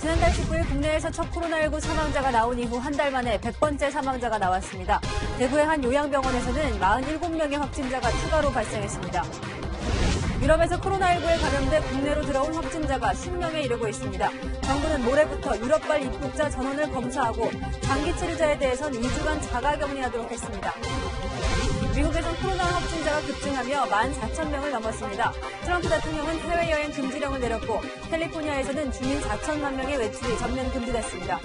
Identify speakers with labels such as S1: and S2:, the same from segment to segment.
S1: 지난달 19일 국내에서 첫 코로나19 사망자가 나온 이후 한 달 만에 100번째 사망자가 나왔습니다. 대구의 한 요양병원에서는 47명의 확진자가 추가로 발생했습니다. 유럽에서 코로나19에 감염돼 국내로 들어온 확진자가 10명에 이르고 있습니다. 정부는 모레부터 유럽발 입국자 전원을 검사하고 장기 치료자에 대해선 2주간 자가격리하도록 했습니다. 미국에선 코로나 확진자가 급증하며 14,000명을 넘었습니다. 트럼프 대통령은 해외여행 금지령을 내렸고 캘리포니아에서는 주민 4천만 명의 외출이 전면 금지됐습니다.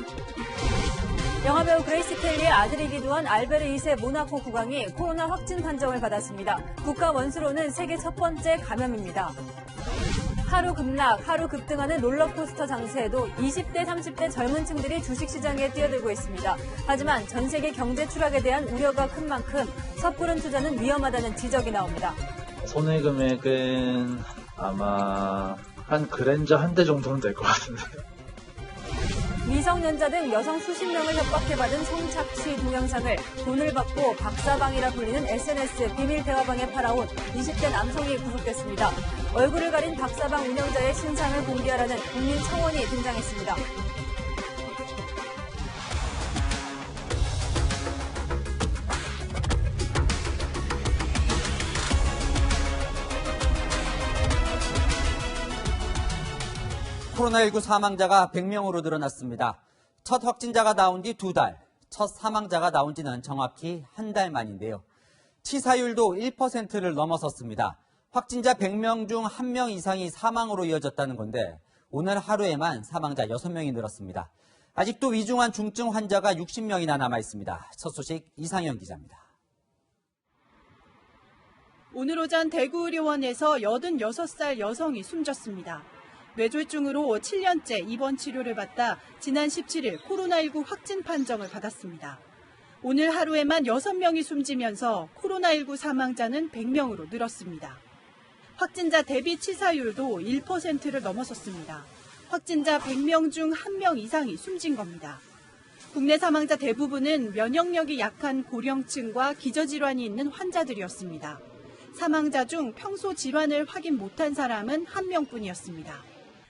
S1: 영화배우 그레이스 켈리의 아들이기도 한 알베르 2세 모나코 국왕이 코로나 확진 판정을 받았습니다. 국가 원수로는 세계 첫 번째 감염입니다. 하루 급락, 하루 급등하는 롤러코스터 장세에도 20대, 30대 젊은 층들이 주식시장에 뛰어들고 있습니다. 하지만 전 세계 경제 추락에 대한 우려가 큰 만큼 섣부른 투자는 위험하다는 지적이 나옵니다.
S2: 손해 금액은 아마 한 그랜저 한 대 정도는 될 것 같은데.
S1: 미성년자 등 여성 수십 명을 협박해받은 성착취 동영상을 돈을 받고 박사방이라 불리는 SNS 비밀 대화방에 팔아온 20대 남성이 구속됐습니다. 얼굴을 가린 박사방 운영자의 신상을 공개하라는 국민 청원이 등장했습니다.
S3: 코로나19 사망자가 100명으로 늘어났습니다. 첫 확진자가 나온 뒤 2달, 첫 사망자가 나온 지는 정확히 한 달 만인데요. 치사율도 1%를 넘어섰습니다. 확진자 100명 중 1명 이상이 사망으로 이어졌다는 건데 오늘 하루에만 사망자 6명이 늘었습니다. 아직도 위중한 중증 환자가 60명이나 남아있습니다. 첫 소식 이상현 기자입니다.
S4: 오늘 오전 대구의료원에서 86살 여성이 숨졌습니다. 뇌졸중으로 7년째 입원 치료를 받다 지난 17일 코로나19 확진 판정을 받았습니다. 오늘 하루에만 6명이 숨지면서 코로나19 사망자는 100명으로 늘었습니다. 확진자 대비 치사율도 1%를 넘어섰습니다. 확진자 100명 중 1명 이상이 숨진 겁니다. 국내 사망자 대부분은 면역력이 약한 고령층과 기저질환이 있는 환자들이었습니다. 사망자 중 평소 질환을 확인 못한 사람은 1명뿐이었습니다.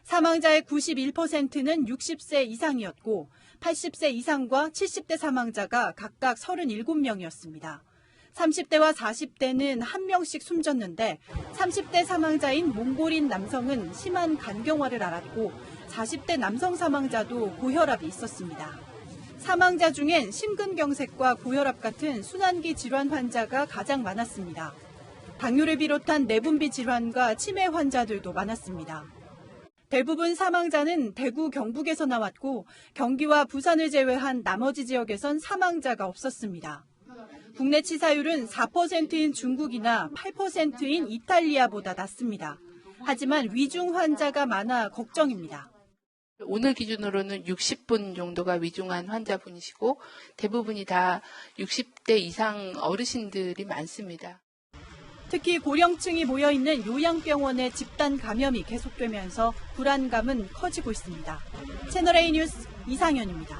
S4: 사망자의 91%는 60세 이상이었고 80세 이상과 70대 사망자가 각각 37명이었습니다. 30대와 40대는 1명씩 숨졌는데 30대 사망자인 몽골인 남성은 심한 간경화를 앓았고 40대 남성 사망자도 고혈압이 있었습니다. 사망자 중엔 심근경색과 고혈압 같은 순환기 질환 환자가 가장 많았습니다. 당뇨를 비롯한 내분비 질환과 치매 환자들도 많았습니다. 대부분 사망자는 대구, 경북에서 나왔고 경기와 부산을 제외한 나머지 지역에선 사망자가 없었습니다. 국내 치사율은 4%인 중국이나 8%인 이탈리아보다 낮습니다. 하지만 위중 환자가 많아 걱정입니다.
S5: 오늘 기준으로는 60분 정도가 위중한 환자분이시고 대부분이 다 60대 이상 어르신들이 많습니다.
S4: 특히 고령층이 모여있는 요양병원의 집단 감염이 계속되면서 불안감은 커지고 있습니다. 채널A 뉴스 이상현입니다.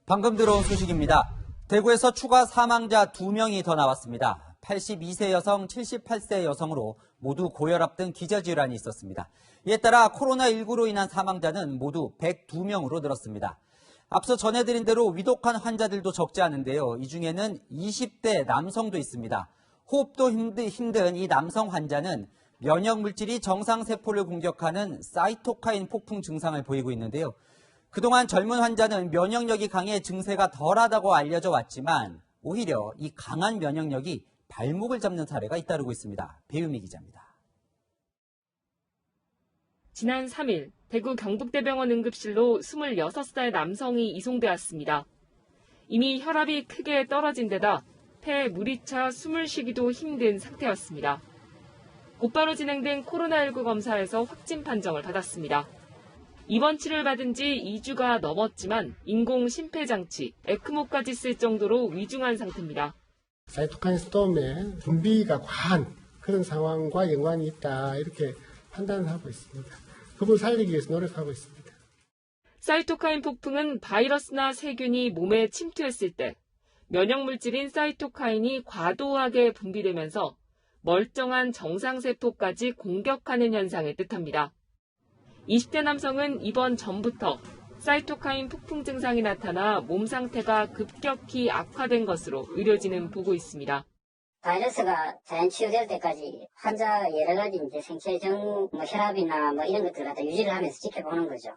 S3: 방금 들어온 소식입니다. 대구에서 추가 사망자 2명이 더 나왔습니다. 82세 여성, 78세 여성으로 모두 고혈압 등 기저질환이 있었습니다. 이에 따라 코로나19로 인한 사망자는 모두 102명으로 늘었습니다. 앞서 전해드린 대로 위독한 환자들도 적지 않은데요. 이 중에는 20대 남성도 있습니다. 호흡도 힘든 이 남성 환자는 면역 물질이 정상세포를 공격하는 사이토카인 폭풍 증상을 보이고 있는데요. 그동안 젊은 환자는 면역력이 강해 증세가 덜하다고 알려져 왔지만 오히려 이 강한 면역력이 발목을 잡는 사례가 잇따르고 있습니다. 배유미 기자입니다.
S6: 지난 3일 대구 경북대병원 응급실로 26살 남성이 이송되었습니다. 이미 혈압이 크게 떨어진 데다 폐에 물이 차 숨을 쉬기도 힘든 상태였습니다. 곧바로 진행된 코로나19 검사에서 확진 판정을 받았습니다. 입원 치료를 받은 지 2주가 넘었지만 인공 심폐장치, 에크모까지 쓸 정도로 위중한 상태입니다.
S7: 사이토카인 스톰의 분비가 과한 그런 상황과 연관이 있다 이렇게 판단을 하고 있습니다. 그분 살리기 위해서 노력하고 있습니다.
S6: 사이토카인 폭풍은 바이러스나 세균이 몸에 침투했을 때 면역물질인 사이토카인이 과도하게 분비되면서 멀쩡한 정상세포까지 공격하는 현상을 뜻합니다. 20대 남성은 입원 전부터 사이토카인 폭풍 증상이 나타나 몸 상태가 급격히 악화된 것으로 의료진은 보고 있습니다.
S8: 바이러스가 자연 치유될 때까지 환자 여러 가지 이제 생체적 혈압이나 이런 것들 갖다 유지를 하면서 지켜보는 거죠.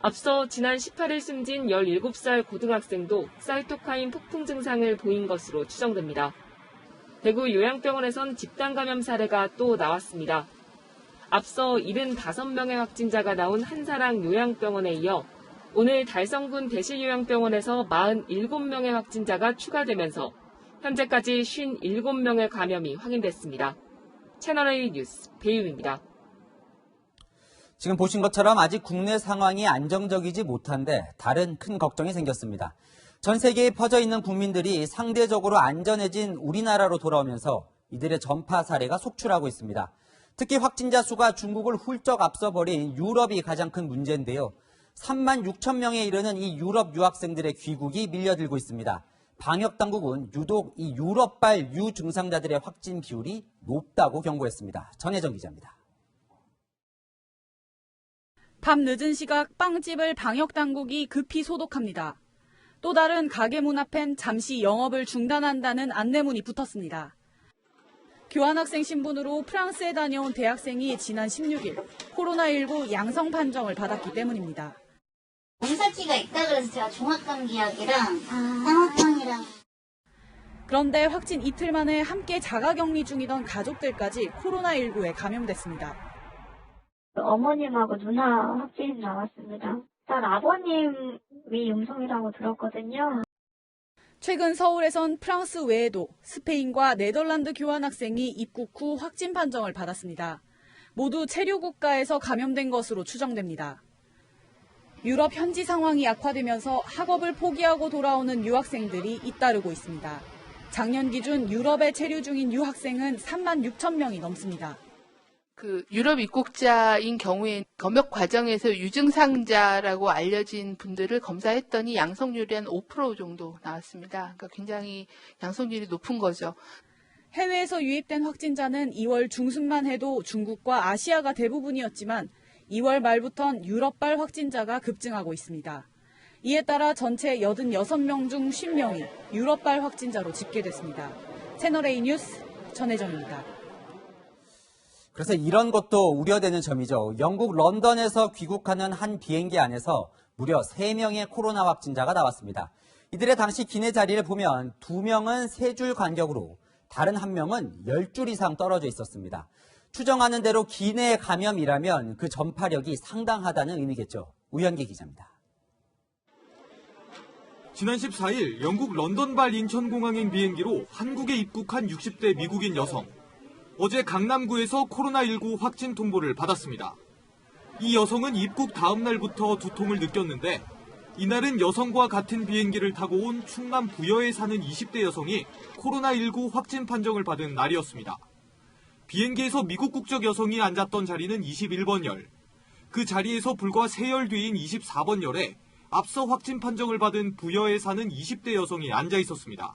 S6: 앞서 지난 18일 숨진 17살 고등학생도 사이토카인 폭풍 증상을 보인 것으로 추정됩니다. 대구 요양병원에선 집단 감염 사례가 또 나왔습니다. 앞서 75명의 확진자가 나온 한사랑 요양병원에 이어 오늘 달성군 대실요양병원에서 47명의 확진자가 추가되면서 현재까지 57명의 감염이 확인됐습니다. 채널A 뉴스 배유입니다.
S3: 지금 보신 것처럼 아직 국내 상황이 안정적이지 못한데 다른 큰 걱정이 생겼습니다. 전 세계에 퍼져 있는 국민들이 상대적으로 안전해진 우리나라로 돌아오면서 이들의 전파 사례가 속출하고 있습니다. 특히 확진자 수가 중국을 훌쩍 앞서버린 유럽이 가장 큰 문제인데요. 3만 6천 명에 이르는 이 유럽 유학생들의 귀국이 밀려들고 있습니다. 방역당국은 유독 이 유럽발 유증상자들의 확진 비율이 높다고 경고했습니다. 전혜정 기자입니다.
S4: 밤 늦은 시각 빵집을 방역당국이 급히 소독합니다. 또 다른 가게 문 앞엔 잠시 영업을 중단한다는 안내문이 붙었습니다. 교환학생 신분으로 프랑스에 다녀온 대학생이 지난 16일 코로나19 양성 판정을 받았기 때문입니다.
S9: 검사기가 있다 그래서 제가 종합감기약이랑 상어탕이랑.
S4: 그런데 확진 이틀 만에 함께 자가격리 중이던 가족들까지 코로나19에 감염됐습니다.
S10: 어머님하고 누나 확진 나왔습니다. 일단 아버님이 음성이라고 들었거든요.
S4: 최근 서울에선 프랑스 외에도 스페인과 네덜란드 교환학생이 입국 후 확진 판정을 받았습니다. 모두 체류 국가에서 감염된 것으로 추정됩니다. 유럽 현지 상황이 악화되면서 학업을 포기하고 돌아오는 유학생들이 잇따르고 있습니다. 작년 기준 유럽에 체류 중인 유학생은 3만 6천 명이 넘습니다.
S5: 유럽 입국자인 경우에 검역 과정에서 유증상자라고 알려진 분들을 검사했더니 양성률이 한 5% 정도 나왔습니다. 그러니까 굉장히 양성률이 높은 거죠.
S4: 해외에서 유입된 확진자는 2월 중순만 해도 중국과 아시아가 대부분이었지만 2월 말부턴 유럽발 확진자가 급증하고 있습니다. 이에 따라 전체 86명 중 50명이 유럽발 확진자로 집계됐습니다. 채널A 뉴스 전혜정입니다.
S3: 그래서 이런 것도 우려되는 점이죠. 영국 런던에서 귀국하는 한 비행기 안에서 무려 3명의 코로나 확진자가 나왔습니다. 이들의 당시 기내 자리를 보면 2명은 3줄 간격으로 다른 1명은 10줄 이상 떨어져 있었습니다. 추정하는 대로 기내 감염이라면 그 전파력이 상당하다는 의미겠죠. 우현기 기자입니다.
S11: 지난 14일 영국 런던발 인천공항행 비행기로 한국에 입국한 60대 미국인 여성. 어제 강남구에서 코로나19 확진 통보를 받았습니다. 이 여성은 입국 다음 날부터 두통을 느꼈는데 이날은 여성과 같은 비행기를 타고 온 충남 부여에 사는 20대 여성이 코로나19 확진 판정을 받은 날이었습니다. 비행기에서 미국 국적 여성이 앉았던 자리는 21번열. 그 자리에서 불과 3열 뒤인 24번열에 앞서 확진 판정을 받은 부여에 사는 20대 여성이 앉아 있었습니다.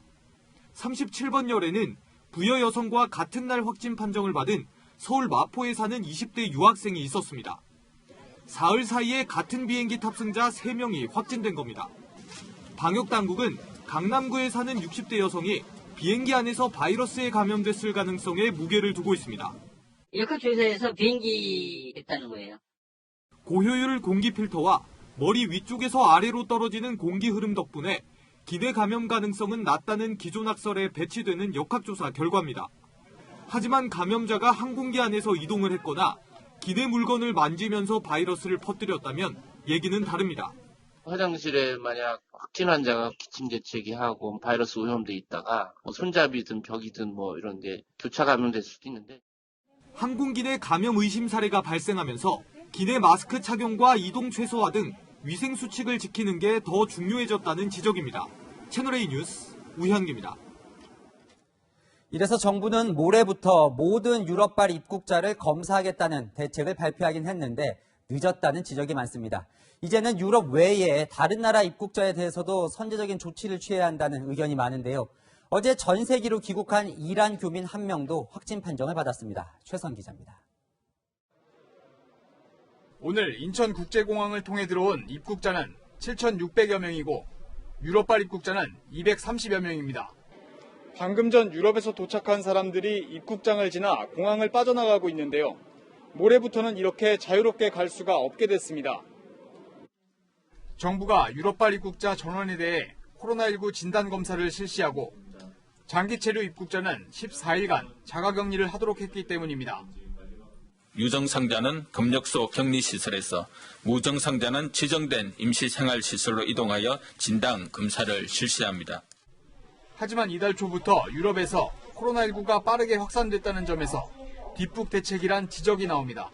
S11: 37번열에는 부여 여성과 같은 날 확진 판정을 받은 서울 마포에 사는 20대 유학생이 있었습니다. 사흘 사이에 같은 비행기 탑승자 3명이 확진된 겁니다. 방역당국은 강남구에 사는 60대 여성이 비행기 안에서 바이러스에 감염됐을 가능성에 무게를 두고 있습니다.
S8: 역학조사에서 비행기 했다는 거예요.
S11: 고효율 공기 필터와 머리 위쪽에서 아래로 떨어지는 공기 흐름 덕분에 기내 감염 가능성은 낮다는 기존 학설에 배치되는 역학조사 결과입니다. 하지만 감염자가 항공기 안에서 이동을 했거나 기내 물건을 만지면서 바이러스를 퍼뜨렸다면 얘기는 다릅니다.
S12: 화장실에 만약 확진 환자가 기침 재채기하고 바이러스 오염돼 있다가 손잡이든 벽이든 이런 데 교차 감염될 수도 있는데
S11: 항공기 내 감염 의심 사례가 발생하면서 기내 마스크 착용과 이동 최소화 등 위생 수칙을 지키는 게 더 중요해졌다는 지적입니다. 채널A 뉴스 우현기입니다.
S3: 이래서 정부는 모레부터 모든 유럽발 입국자를 검사하겠다는 대책을 발표하긴 했는데 늦었다는 지적이 많습니다. 이제는 유럽 외에 다른 나라 입국자에 대해서도 선제적인 조치를 취해야 한다는 의견이 많은데요. 어제 전 세계로 귀국한 이란 교민 1명도 확진 판정을 받았습니다. 최선 기자입니다.
S13: 오늘 인천국제공항을 통해 들어온 입국자는 7,600여 명이고 유럽발 입국자는 230여 명입니다. 방금 전 유럽에서 도착한 사람들이 입국장을 지나 공항을 빠져나가고 있는데요. 모레부터는 이렇게 자유롭게 갈 수가 없게 됐습니다. 정부가 유럽발 입국자 전원에 대해 코로나19 진단검사를 실시하고 장기 체류 입국자는 14일간 자가격리를 하도록 했기 때문입니다.
S14: 유증상자는 검역소 격리시설에서, 무증상자는 지정된 임시생활시설로 이동하여 진단 검사를 실시합니다.
S13: 하지만 이달 초부터 유럽에서 코로나19가 빠르게 확산됐다는 점에서 뒷북 대책이란 지적이 나옵니다.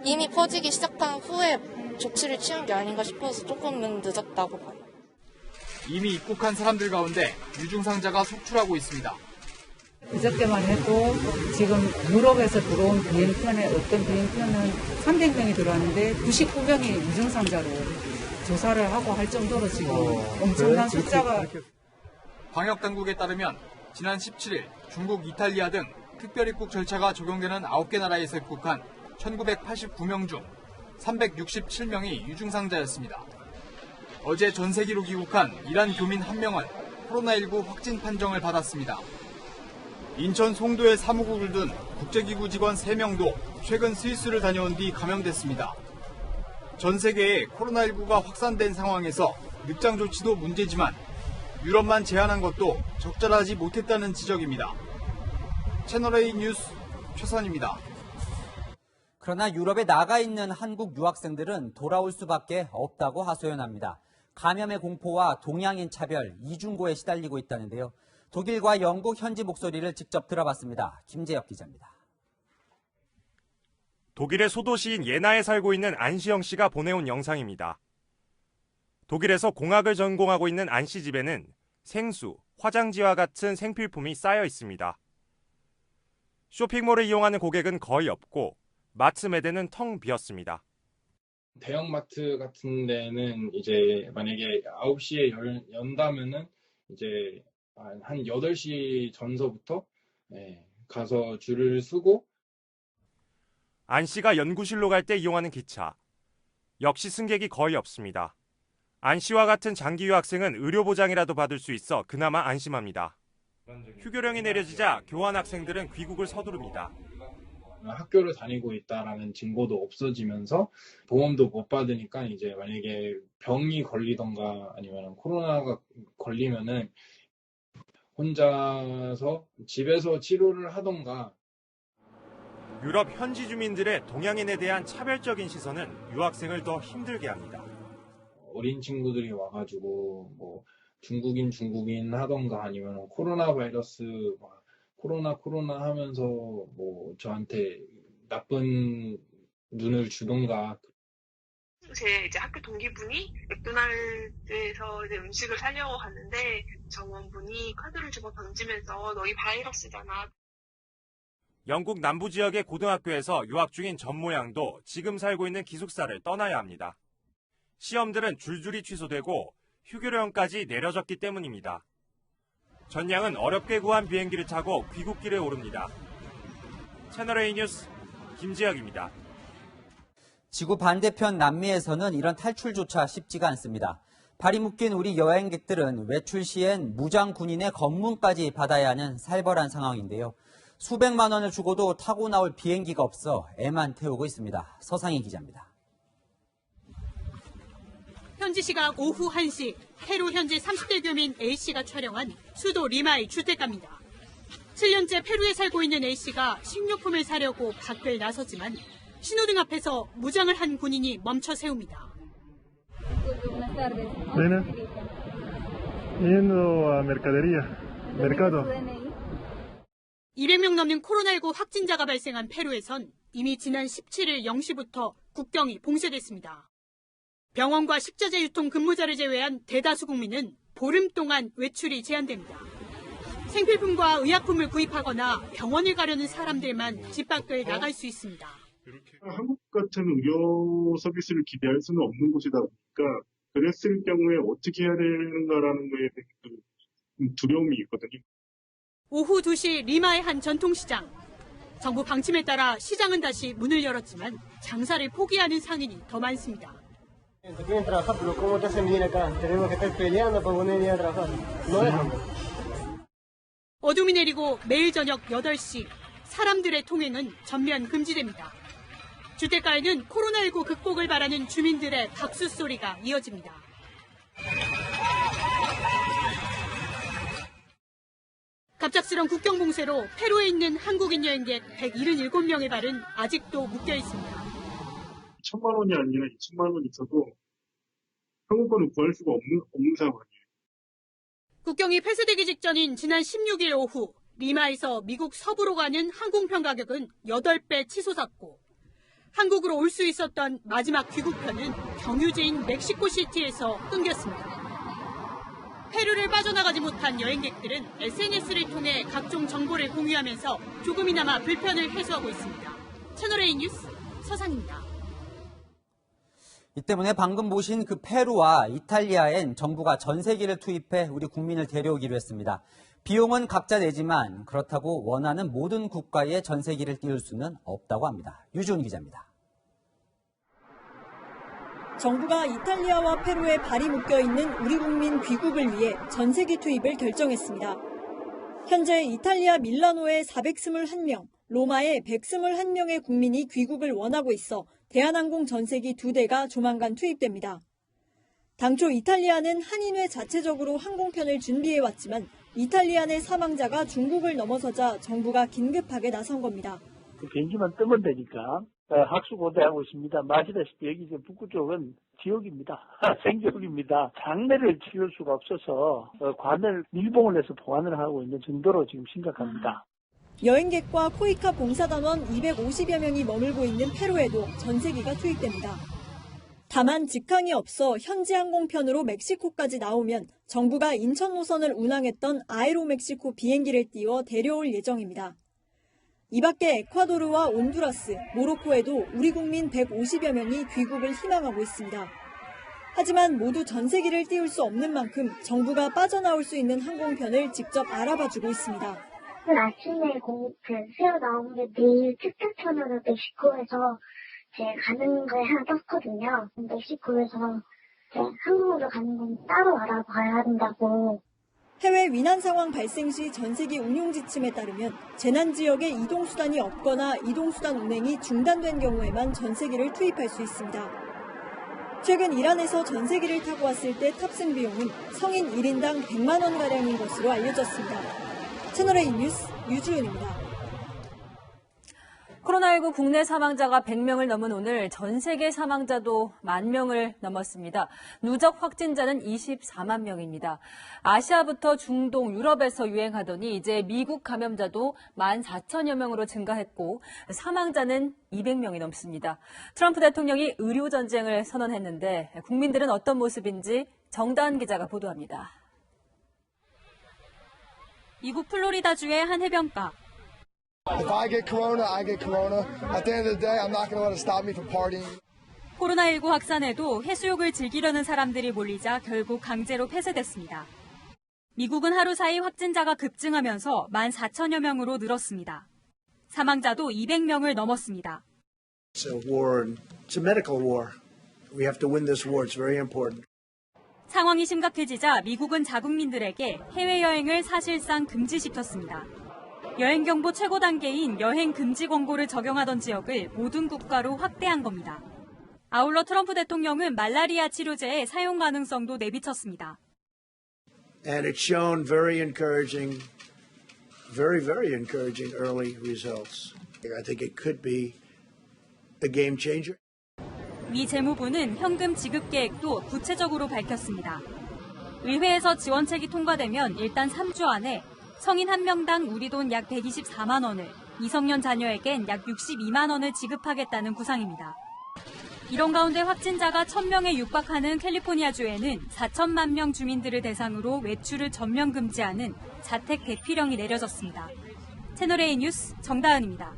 S15: 이미 퍼지기 시작한 후에 조치를 취한 게 아닌가 싶어서 조금은 늦었다고 봐요.
S13: 이미 입국한 사람들 가운데 유증상자가 속출하고 있습니다.
S16: 그저께만 해도 지금 유럽에서 들어온 비행편에 어떤 비행편은 300명이 들어왔는데 99명이 유증상자로 조사를 하고 할 정도로 지금 엄청난 숫자가.
S13: 방역당국에 따르면 지난 17일 중국, 이탈리아 등 특별입국 절차가 적용되는 9개 나라에서 입국한 1989명 중 367명이 유증상자였습니다. 어제 전 세계로 귀국한 이란 교민 1명은 코로나19 확진 판정을 받았습니다. 인천 송도에 사무국을 둔 국제기구 직원 3명도 최근 스위스를 다녀온 뒤 감염됐습니다. 전 세계에 코로나19가 확산된 상황에서 늑장 조치도 문제지만 유럽만 제한한 것도 적절하지 못했다는 지적입니다. 채널A 뉴스 최선입니다.
S3: 그러나 유럽에 나가 있는 한국 유학생들은 돌아올 수밖에 없다고 하소연합니다. 감염의 공포와 동양인 차별, 이중고에 시달리고 있다는데요. 독일과 영국 현지 목소리를 직접 들어봤습니다. 김재혁 기자입니다.
S17: 독일의 소도시인 예나에 살고 있는 안시영 씨가 보내온 영상입니다. 독일에서 공학을 전공하고 있는 안 씨 집에는 생수, 화장지와 같은 생필품이 쌓여 있습니다. 쇼핑몰을 이용하는 고객은 거의 없고 마트 매대는 텅 비었습니다.
S18: 대형마트 같은 데는 이제 만약에 9시에 연다면은 이제 한 8시 전서부터 가서 줄을 서고.
S17: 안 씨가 연구실로 갈 때 이용하는 기차. 역시 승객이 거의 없습니다. 안 씨와 같은 장기 유학생은 의료보장이라도 받을 수 있어 그나마 안심합니다. 휴교령이 내려지자 교환학생들은 귀국을 서두릅니다.
S18: 학교를 다니고 있다라는 증거도 없어지면서 보험도 못 받으니까 이제 만약에 병이 걸리던가 아니면 코로나가 걸리면은 혼자서 집에서 치료를 하던가.
S17: 유럽 현지 주민들의 동양인에 대한 차별적인 시선은 유학생을 더 힘들게 합니다.
S18: 어린 친구들이 와가지고 뭐 중국인 하던가 아니면 코로나 바이러스 코로나 하면서 뭐 저한테 나쁜 눈을 주던가.
S19: 제 이제 학교 동기분이 맥도날드에서 이제 음식을 사려고 갔는데 점원분이 카드를 주고 던지면서 너희 바이러스잖아.
S17: 영국 남부 지역의 고등학교에서 유학 중인 전모 양도 지금 살고 있는 기숙사를 떠나야 합니다. 시험들은 줄줄이 취소되고 휴교령까지 내려졌기 때문입니다. 전 양은 어렵게 구한 비행기를 타고 귀국길에 오릅니다. 채널A 뉴스 김지혁입니다.
S3: 지구 반대편 남미에서는 이런 탈출조차 쉽지가 않습니다. 발이 묶인 우리 여행객들은 외출 시엔 무장 군인의 검문까지 받아야 하는 살벌한 상황인데요. 수백만 원을 주고도 타고 나올 비행기가 없어 애만 태우고 있습니다. 서상희 기자입니다.
S20: 현지 시각 오후 1시, 페루 현지 30대 교민 A씨가 촬영한 수도 리마의 주택가입니다. 7년째 페루에 살고 있는 A씨가 식료품을 사려고 밖을 나섰지만 신호등 앞에서 무장을 한 군인이 멈춰 세웁니다.
S21: Yendo a mercadería, mercado.
S20: 200명 넘는 코로나19 확진자가 발생한 페루에선 이미 지난 17일 0시부터 국경이 봉쇄됐습니다. 병원과 식자재 유통 근무자를 제외한 대다수 국민은 보름 동안 외출이 제한됩니다. 생필품과 의약품을 구입하거나 병원을 가려는 사람들만 집 밖을 나갈 수 있습니다.
S21: 한국 같은 의료 서비스를 기대할 수는 없는 곳이다 보니까 그랬을 경우에 어떻게 해야 되는가라는 거에 대한 두려움이 있거든요.
S20: 오후 2시 리마의 한 전통시장. 정부 방침에 따라 시장은 다시 문을 열었지만 장사를 포기하는 상인이 더 많습니다. 어둠이 내리고 매일 저녁 8시 사람들의 통행은 전면 금지됩니다. 주택가에는 코로나19 극복을 바라는 주민들의 박수 소리가 이어집니다. 갑작스런 국경 봉쇄로 페루에 있는 한국인 여행객 177명의 발은 아직도 묶여 있습니다.
S21: 1,000만 원이 아니라 2천만 원 있어도 항공권을 구할 수가 없는 상황이에요.
S20: 국경이 폐쇄되기 직전인 지난 16일 오후 리마에서 미국 서부로 가는 항공편 가격은 8배 치솟았고 한국으로 올 수 있었던 마지막 귀국편은 경유지인 멕시코시티에서 끊겼습니다. 페루를 빠져나가지 못한 여행객들은 SNS를 통해 각종 정보를 공유하면서 조금이나마 불편을 해소하고 있습니다. 채널A 뉴스 서상입니다.
S3: 이 때문에 방금 보신 그 페루와 이탈리아엔 정부가 전세기를 투입해 우리 국민을 데려오기로 했습니다. 비용은 각자 내지만 그렇다고 원하는 모든 국가에 전세기를 띄울 수는 없다고 합니다. 유지훈 기자입니다.
S2: 정부가 이탈리아와 페루에 발이 묶여있는 우리 국민 귀국을 위해 전세기 투입을 결정했습니다. 현재 이탈리아 밀라노에 421명, 로마에 121명의 국민이 귀국을 원하고 있어 대한항공 전세기 2대가 조만간 투입됩니다. 당초 이탈리아는 한인회 자체적으로 항공편을 준비해왔지만 이탈리아 내 사망자가 중국을 넘어서자 정부가 긴급하게 나선 겁니다.
S22: 그 비행기만 뜨면 되니까 학수고대하고 있습니다. 아시다시피 여기 북구 쪽은 지역입니다. 생지역입니다. 장례를 치를 수가 없어서 관을 밀봉을 해서 보관을 하고 있는 정도로 지금 심각합니다.
S2: 여행객과 코이카 봉사단원 250여 명이 머물고 있는 페루에도 전세기가 투입됩니다. 다만 직항이 없어 현지 항공편으로 멕시코까지 나오면 정부가 인천 노선을 운항했던 아에로멕시코 비행기를 띄워 데려올 예정입니다. 이 밖에 에콰도르와 온두라스, 모로코에도 우리 국민 150여 명이 귀국을 희망하고 있습니다. 하지만 모두 전세기를 띄울 수 없는 만큼 정부가 빠져나올 수 있는 항공편을 직접 알아봐주고 있습니다.
S10: 아침에 새어 나오는데 내일 특별편으로 멕시코에서 가는 거에 하나 떴거든요. 멕시코에서 한국으로 가는 건 따로 알아봐야 한다고.
S2: 해외 위난 상황 발생 시 전세기 운용 지침에 따르면 재난 지역에 이동수단이 없거나 이동수단 운행이 중단된 경우에만 전세기를 투입할 수 있습니다. 최근 이란에서 전세기를 타고 왔을 때 탑승 비용은 성인 1인당 100만 원가량인 것으로 알려졌습니다. 채널A 뉴스 유지훈입니다.
S1: 코로나19 국내 사망자가 100명을 넘은 오늘 전 세계 사망자도 10,000명을 넘었습니다. 누적 확진자는 24만 명입니다. 아시아부터 중동, 유럽에서 유행하더니 이제 미국 감염자도 14,000여 명으로 증가했고 사망자는 200명이 넘습니다. 트럼프 대통령이 의료 전쟁을 선언했는데 국민들은 어떤 모습인지 정다은 기자가 보도합니다.
S4: 미국 플로리다주의 한 해변가.
S23: If I get corona, I get corona. At the end of the day, I'm not going to let it stop me from partying.
S4: 코로나19 확산에도 해수욕을 즐기려는 사람들이 몰리자 결국 강제로 폐쇄됐습니다. 미국은 하루 사이 확진자가 급증하면서 14,000여 명으로 늘었습니다. 사망자도 200명을 넘었습니다.
S23: It's a war. It's a medical war. We have to win this war. It's very important.
S4: 상황이 심각해지자 미국은 자국민들에게 해외여행을 사실상 금지시켰습니다. 여행경보 최고 단계인 여행 금지 권고를 적용하던 지역을 모든 국가로 확대한 겁니다. 아울러 트럼프 대통령은 말라리아 치료제의 사용 가능성도 내비쳤습니다.
S23: And it's shown very encouraging, very encouraging early results. I think it could be a game changer.
S4: 미 재무부는 현금 지급 계획도 구체적으로 밝혔습니다. 의회에서 지원책이 통과되면 일단 3주 안에 성인 1명당 우리 돈 약 124만 원을, 미성년 자녀에겐 약 62만 원을 지급하겠다는 구상입니다. 이런 가운데 확진자가 1,000명에 육박하는 캘리포니아주에는 4천만 명 주민들을 대상으로 외출을 전면 금지하는 자택 대피령이 내려졌습니다. 채널A 뉴스 정다은입니다.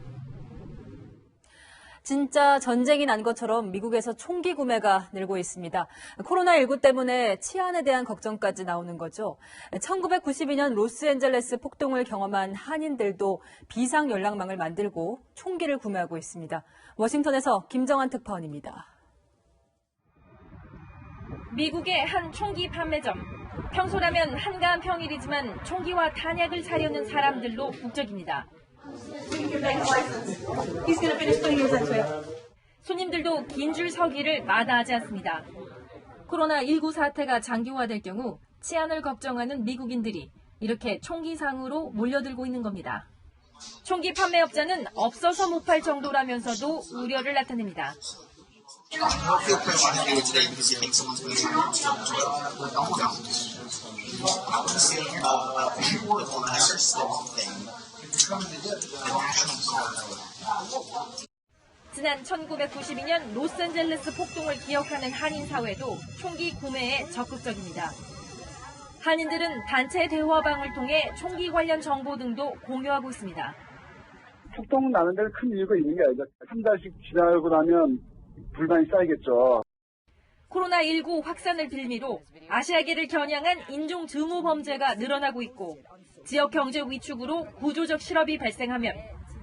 S1: 진짜 전쟁이 난 것처럼 미국에서 총기 구매가 늘고 있습니다. 코로나19 때문에 치안에 대한 걱정까지 나오는 거죠. 1992년 로스앤젤레스 폭동을 경험한 한인들도 비상 연락망을 만들고 총기를 구매하고 있습니다. 워싱턴에서 김정한 특파원입니다.
S6: 미국의 한 총기 판매점. 평소라면 한가한 평일이지만 총기와 탄약을 사려는 사람들로 북적입니다. 손님들도 긴 줄 서기를 마다하지 않습니다. 코로나19 사태가 장기화될 경우 치안을 걱정하는 미국인들이 이렇게 총기상으로 몰려들고 있는 겁니다. 총기 판매업자는 없어서 못 팔 정도라면서도 우려를 나타냅니다. 지난 1992년 로스앤젤레스 폭동을 기억하는 한인 사회도 총기 구매에 적극적입니다. 한인들은 단체 대화방을 통해 총기 관련 정보 등도 공유하고 있습니다.
S7: 폭동 나는 데는 큰 이유가 있는 게 아니죠. 한 달씩 지나고 나면 불만이 쌓이겠죠.
S6: 코로나19 확산을 빌미로 아시아계를 겨냥한 인종 증오 범죄가 늘어나고 있고 지역 경제 위축으로 구조적 실업이 발생하면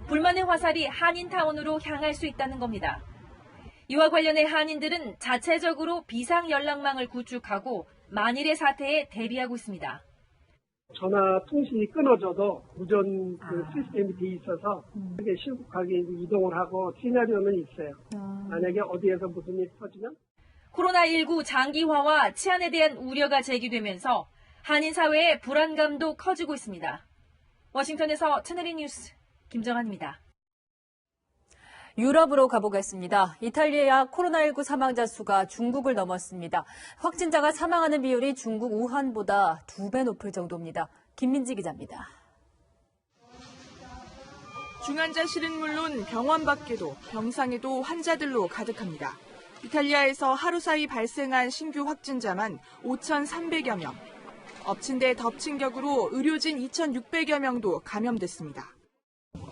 S6: 불만의 화살이 한인타운으로 향할 수 있다는 겁니다. 이와 관련해 한인들은 자체적으로 비상 연락망을 구축하고 만일의 사태에 대비하고 있습니다.
S9: 전화 통신이 끊어져도 무전 시스템이 돼 있어서 그게 신속하게 이동을 하고 시나리오는 있어요. 만약에 어디에서 무슨 일이 터지면
S6: 코로나19 장기화와 치안에 대한 우려가 제기되면서 한인 사회의 불안감도 커지고 있습니다. 워싱턴에서 채널A 뉴스 김정한입니다.
S1: 유럽으로 가보겠습니다. 이탈리아 코로나19 사망자 수가 중국을 넘었습니다. 확진자가 사망하는 비율이 중국 우한보다 2배 높을 정도입니다. 김민지 기자입니다.
S24: 중환자실은 물론 병원 밖에도 병상에도 환자들로 가득합니다. 이탈리아에서 하루 사이 발생한 신규 확진자만 5,300여 명. 엎친 데 덮친 격으로 의료진 2,600여 명도 감염됐습니다.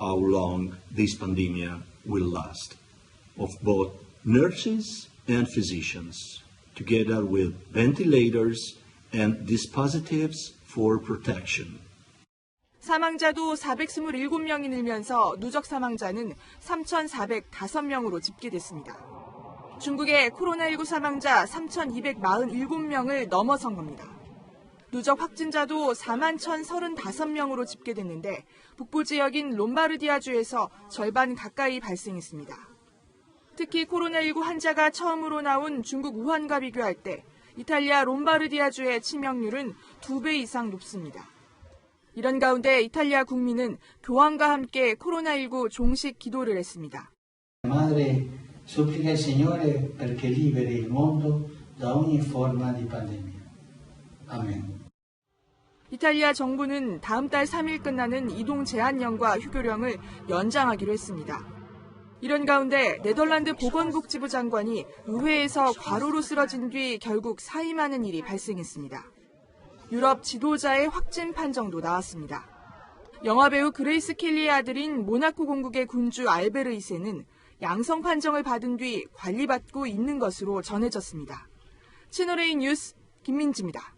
S25: How long this pandemic will last, of both nurses and physicians, together with ventilators and dispositives for protection.
S24: 사망자도 427명이 늘면서 누적 사망자는 3,405명으로 집계됐습니다. 중국의 코로나19 사망자 3,247명을 넘어선 겁니다. 누적 확진자도 41,035명으로 집계됐는데 북부 지역인 롬바르디아주에서 절반 가까이 발생했습니다. 특히 코로나19 환자가 처음으로 나온 중국 우한과 비교할 때 이탈리아 롬바르디아주의 치명률은 2배 이상 높습니다. 이런 가운데 이탈리아 국민은 교황과 함께 코로나19 종식 기도를 했습니다.
S26: Madre, supplica il Signore perché liberi il mondo da ogni forma di pandemia. Amen.
S24: 이탈리아 정부는 다음 달 3일 끝나는 이동 제한령과 휴교령을 연장하기로 했습니다. 이런 가운데 네덜란드 보건복지부 장관이 의회에서 과로로 쓰러진 뒤 결국 사임하는 일이 발생했습니다. 유럽 지도자의 확진 판정도 나왔습니다. 영화배우 그레이스 켈리의 아들인 모나코 공국의 군주 알베르 2세는 양성 판정을 받은 뒤 관리받고 있는 것으로 전해졌습니다. 채널A 뉴스 김민지입니다.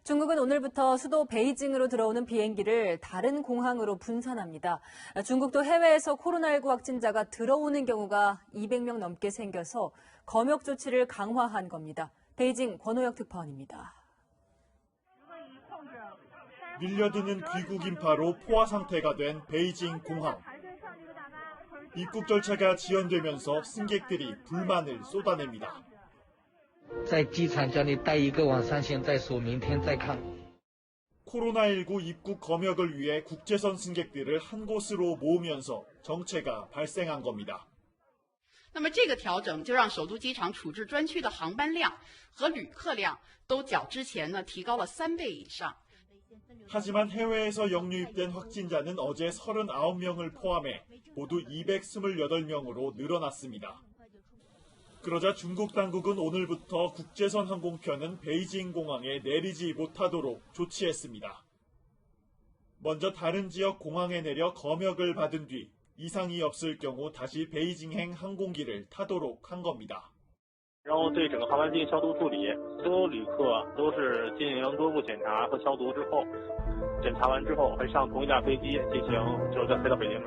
S1: 중국은 오늘부터 수도 베이징으로 들어오는 비행기를 다른 공항으로 분산합니다. 중국도 해외에서 코로나19 확진자가 들어오는 경우가 200명 넘게 생겨서 검역 조치를 강화한 겁니다. 베이징 권호혁 특파원입니다.
S27: 밀려드는 귀국 인파로 포화 상태가 된 베이징 공항. 입국 절차가 지연되면서 승객들이 불만을 쏟아냅니다.
S28: 在机场叫你带一个往上线再说明天再看.
S27: 코로나19 입국 검역을 위해 국제선 승객들을 한 곳으로 모으면서 정체가 발생한 겁니다.
S29: 那么这个调整就让首都机场处置专区的航班量和旅客量都较之前呢提高了3倍以上.
S27: 하지만 해외에서 역유입된 확진자는 어제 39명을 포함해 모두 228명으로 늘어났습니다. 그러자 중국 당국은 오늘부터 국제선 항공편은 베이징 공항에 내리지 못하도록 조치했습니다. 먼저 다른 지역 공항에 내려 검역을 받은 뒤 이상이 없을 경우 다시 베이징행 항공기를 타도록 한 겁니다.
S5: 然后对整个航班进行消毒处理，所有旅客都是进行多步检查和消毒之后，检查完之后会上同一架飞机进行再飞到北京。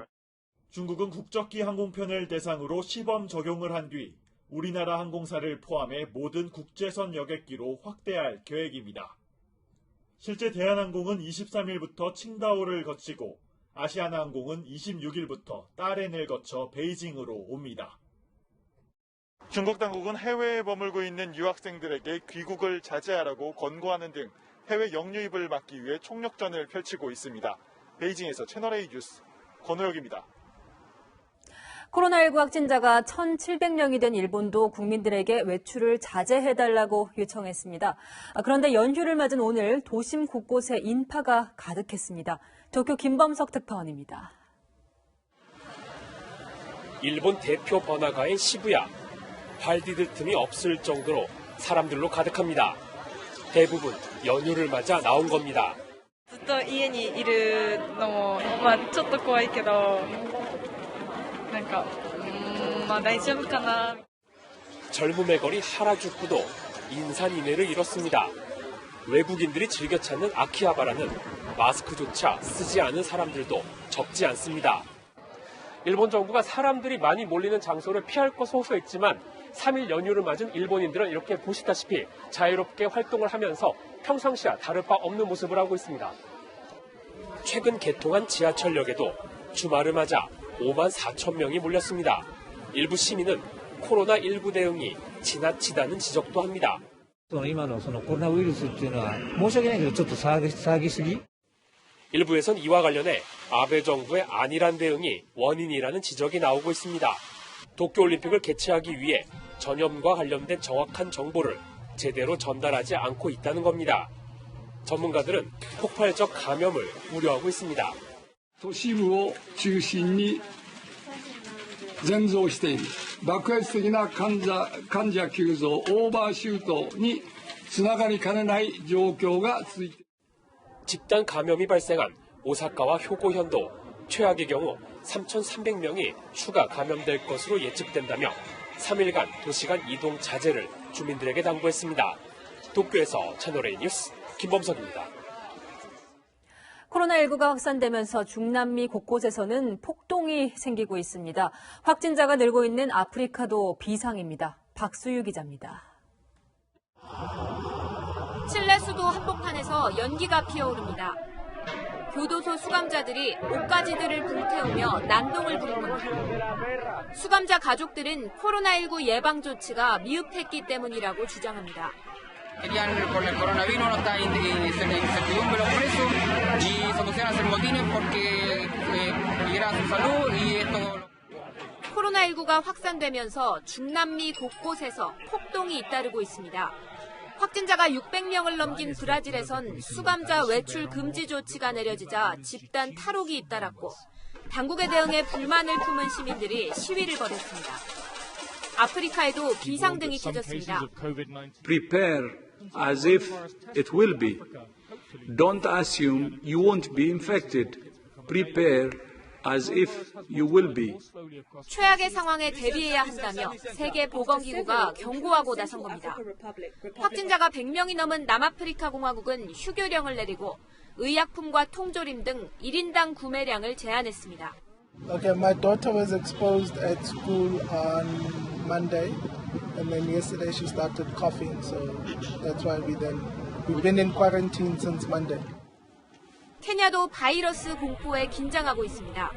S27: 중국은 국적기 항공편을 대상으로 시범 적용을 한 뒤 우리나라 항공사를 포함해 모든 국제선 여객기로 확대할 계획입니다. 실제 대한항공은 23일부터 칭다오를 거치고 아시아나항공은 26일부터 따렌을 거쳐 베이징으로 옵니다. 중국 당국은 해외에 머물고 있는 유학생들에게 귀국을 자제하라고 권고하는 등 해외 역유입을 막기 위해 총력전을 펼치고 있습니다. 베이징에서 채널A 뉴스 권호혁입니다.
S1: 코로나19 확진자가 1,700명이 된 일본도 국민들에게 외출을 자제해달라고 요청했습니다. 그런데 연휴를 맞은 오늘 도심 곳곳에 인파가 가득했습니다. 도쿄 김범석 특파원입니다.
S8: 일본 대표 번화가인 시부야. 발 디딜 틈이 없을 정도로 사람들로 가득합니다. 대부분 연휴를 맞아 나온 겁니다.
S11: ずっと家にいるのもちょっと怖いけど大丈夫かな.
S8: 젊음의 거리 하라주쿠도 인산인해를 이뤘습니다. 외국인들이 즐겨 찾는 아키하바라는 마스크조차 쓰지 않은 사람들도 적지 않습니다. 일본 정부가 사람들이 많이 몰리는 장소를 피할 것을 호소했지만 3일 연휴를 맞은 일본인들은 이렇게 보시다시피 자유롭게 활동을 하면서 평상시와 다를 바 없는 모습을 하고 있습니다. 최근 개통한 지하철역에도 주말을 맞아 5만 4천 명이 몰렸습니다. 일부 시민은 코로나19 대응이 지나치다는 지적도 합니다.
S28: 今のそのコロナウイルスっていうのは申し訳ないけどちょっと騒ぎすぎ?
S8: 일부에선 이와 관련해 아베 정부의 안일한 대응이 원인이라는 지적이 나오고 있습니다. 도쿄올림픽을 개최하기 위해 전염과 관련된 정확한 정보를 제대로 전달하지 않고 있다는 겁니다. 전문가들은 폭발적 감염을 우려하고 있습니다.
S12: 都市部を中心に全増している爆発的な患者急増オーバーシュートにつながりかねない状況が続いている.
S8: 집단 감염이 발생한 오사카와 효고현도 최악의 경우 3,300명이 추가 감염될 것으로 예측된다며 3일간 도시간 이동 자제를 주민들에게 당부했습니다. 도쿄에서 채널A 뉴스 김범석입니다.
S1: 코로나19가 확산되면서 중남미 곳곳에서는 폭동이 생기고 있습니다. 확진자가 늘고 있는 아프리카도 비상입니다. 박수유 기자입니다.
S13: 칠레 수도 한복판에서 연기가 피어오릅니다. 교도소 수감자들이 옷가지들을 불태우며 난동을 부립니다. 수감자 가족들은 코로나19 예방 조치가 미흡했기 때문이라고 주장합니다.
S14: Querían por el coronavirus no está incertidumbre por eso y se pusieron a hacer motines porque era su salud y esto.
S13: 코로나19가 확산되면서 중남미 곳곳에서 폭동이 잇따르고 있습니다. 확진자가 600명을 넘긴 브라질에선 수감자 외출 금지 조치가 내려지자 집단 탈옥이 잇따랐고 당국의 대응에 불만을 품은 시민들이 시위를 벌였습니다. 아프리카에도 비상등이 켜졌습니다.
S15: Prepare as if it will be. Don't assume you won't be infected. Prepare as if you will be.
S13: 최악의 상황에 대비해야 한다며 세계보건기구가 경고하고 나선 겁니다. 확진자가 100명이 넘은 남아프리카 공화국은 휴교령을 내리고 의약품과 통조림 등 1인당 구매량을 제한했습니다.
S16: Okay, my daughter was exposed at school on Monday, and then yesterday she started coughing, so that's why we've been in quarantine since Monday.
S13: 케냐도 바이러스 공포에 긴장하고 있습니다.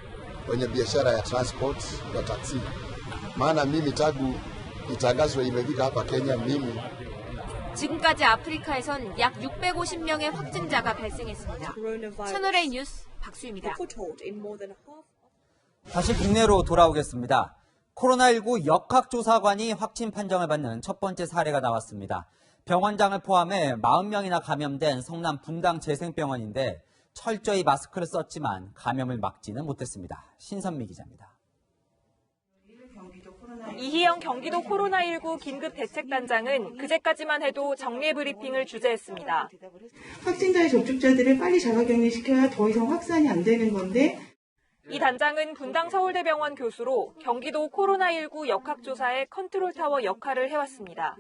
S18: Kwenye biashara ya transport ya taxi, maana mimi tangu itangazwe imefika hapa Kenya mimi.
S13: 지금까지 아프리카에선 약 650명의 확진자가 발생했습니다. 채널A 뉴스 박수입니다.
S3: 다시 국내로 돌아오겠습니다. 코로나19 역학조사관이 확진 판정을 받는 첫 번째 사례가 나왔습니다. 병원장을 포함해 40명이나 감염된 성남 분당 재생병원인데 철저히 마스크를 썼지만 감염을 막지는 못했습니다. 신선미 기자입니다.
S30: 이희영 경기도 코로나19 긴급대책단장은 그제까지만 해도 정례 브리핑을 주재했습니다.
S31: 확진자의 접촉자들을 빨리 자가격리시켜야 더 이상 확산이 안 되는 건데
S30: 이 단장은 분당 서울대병원 교수로 경기도 코로나19 역학조사의 컨트롤타워 역할을 해왔습니다.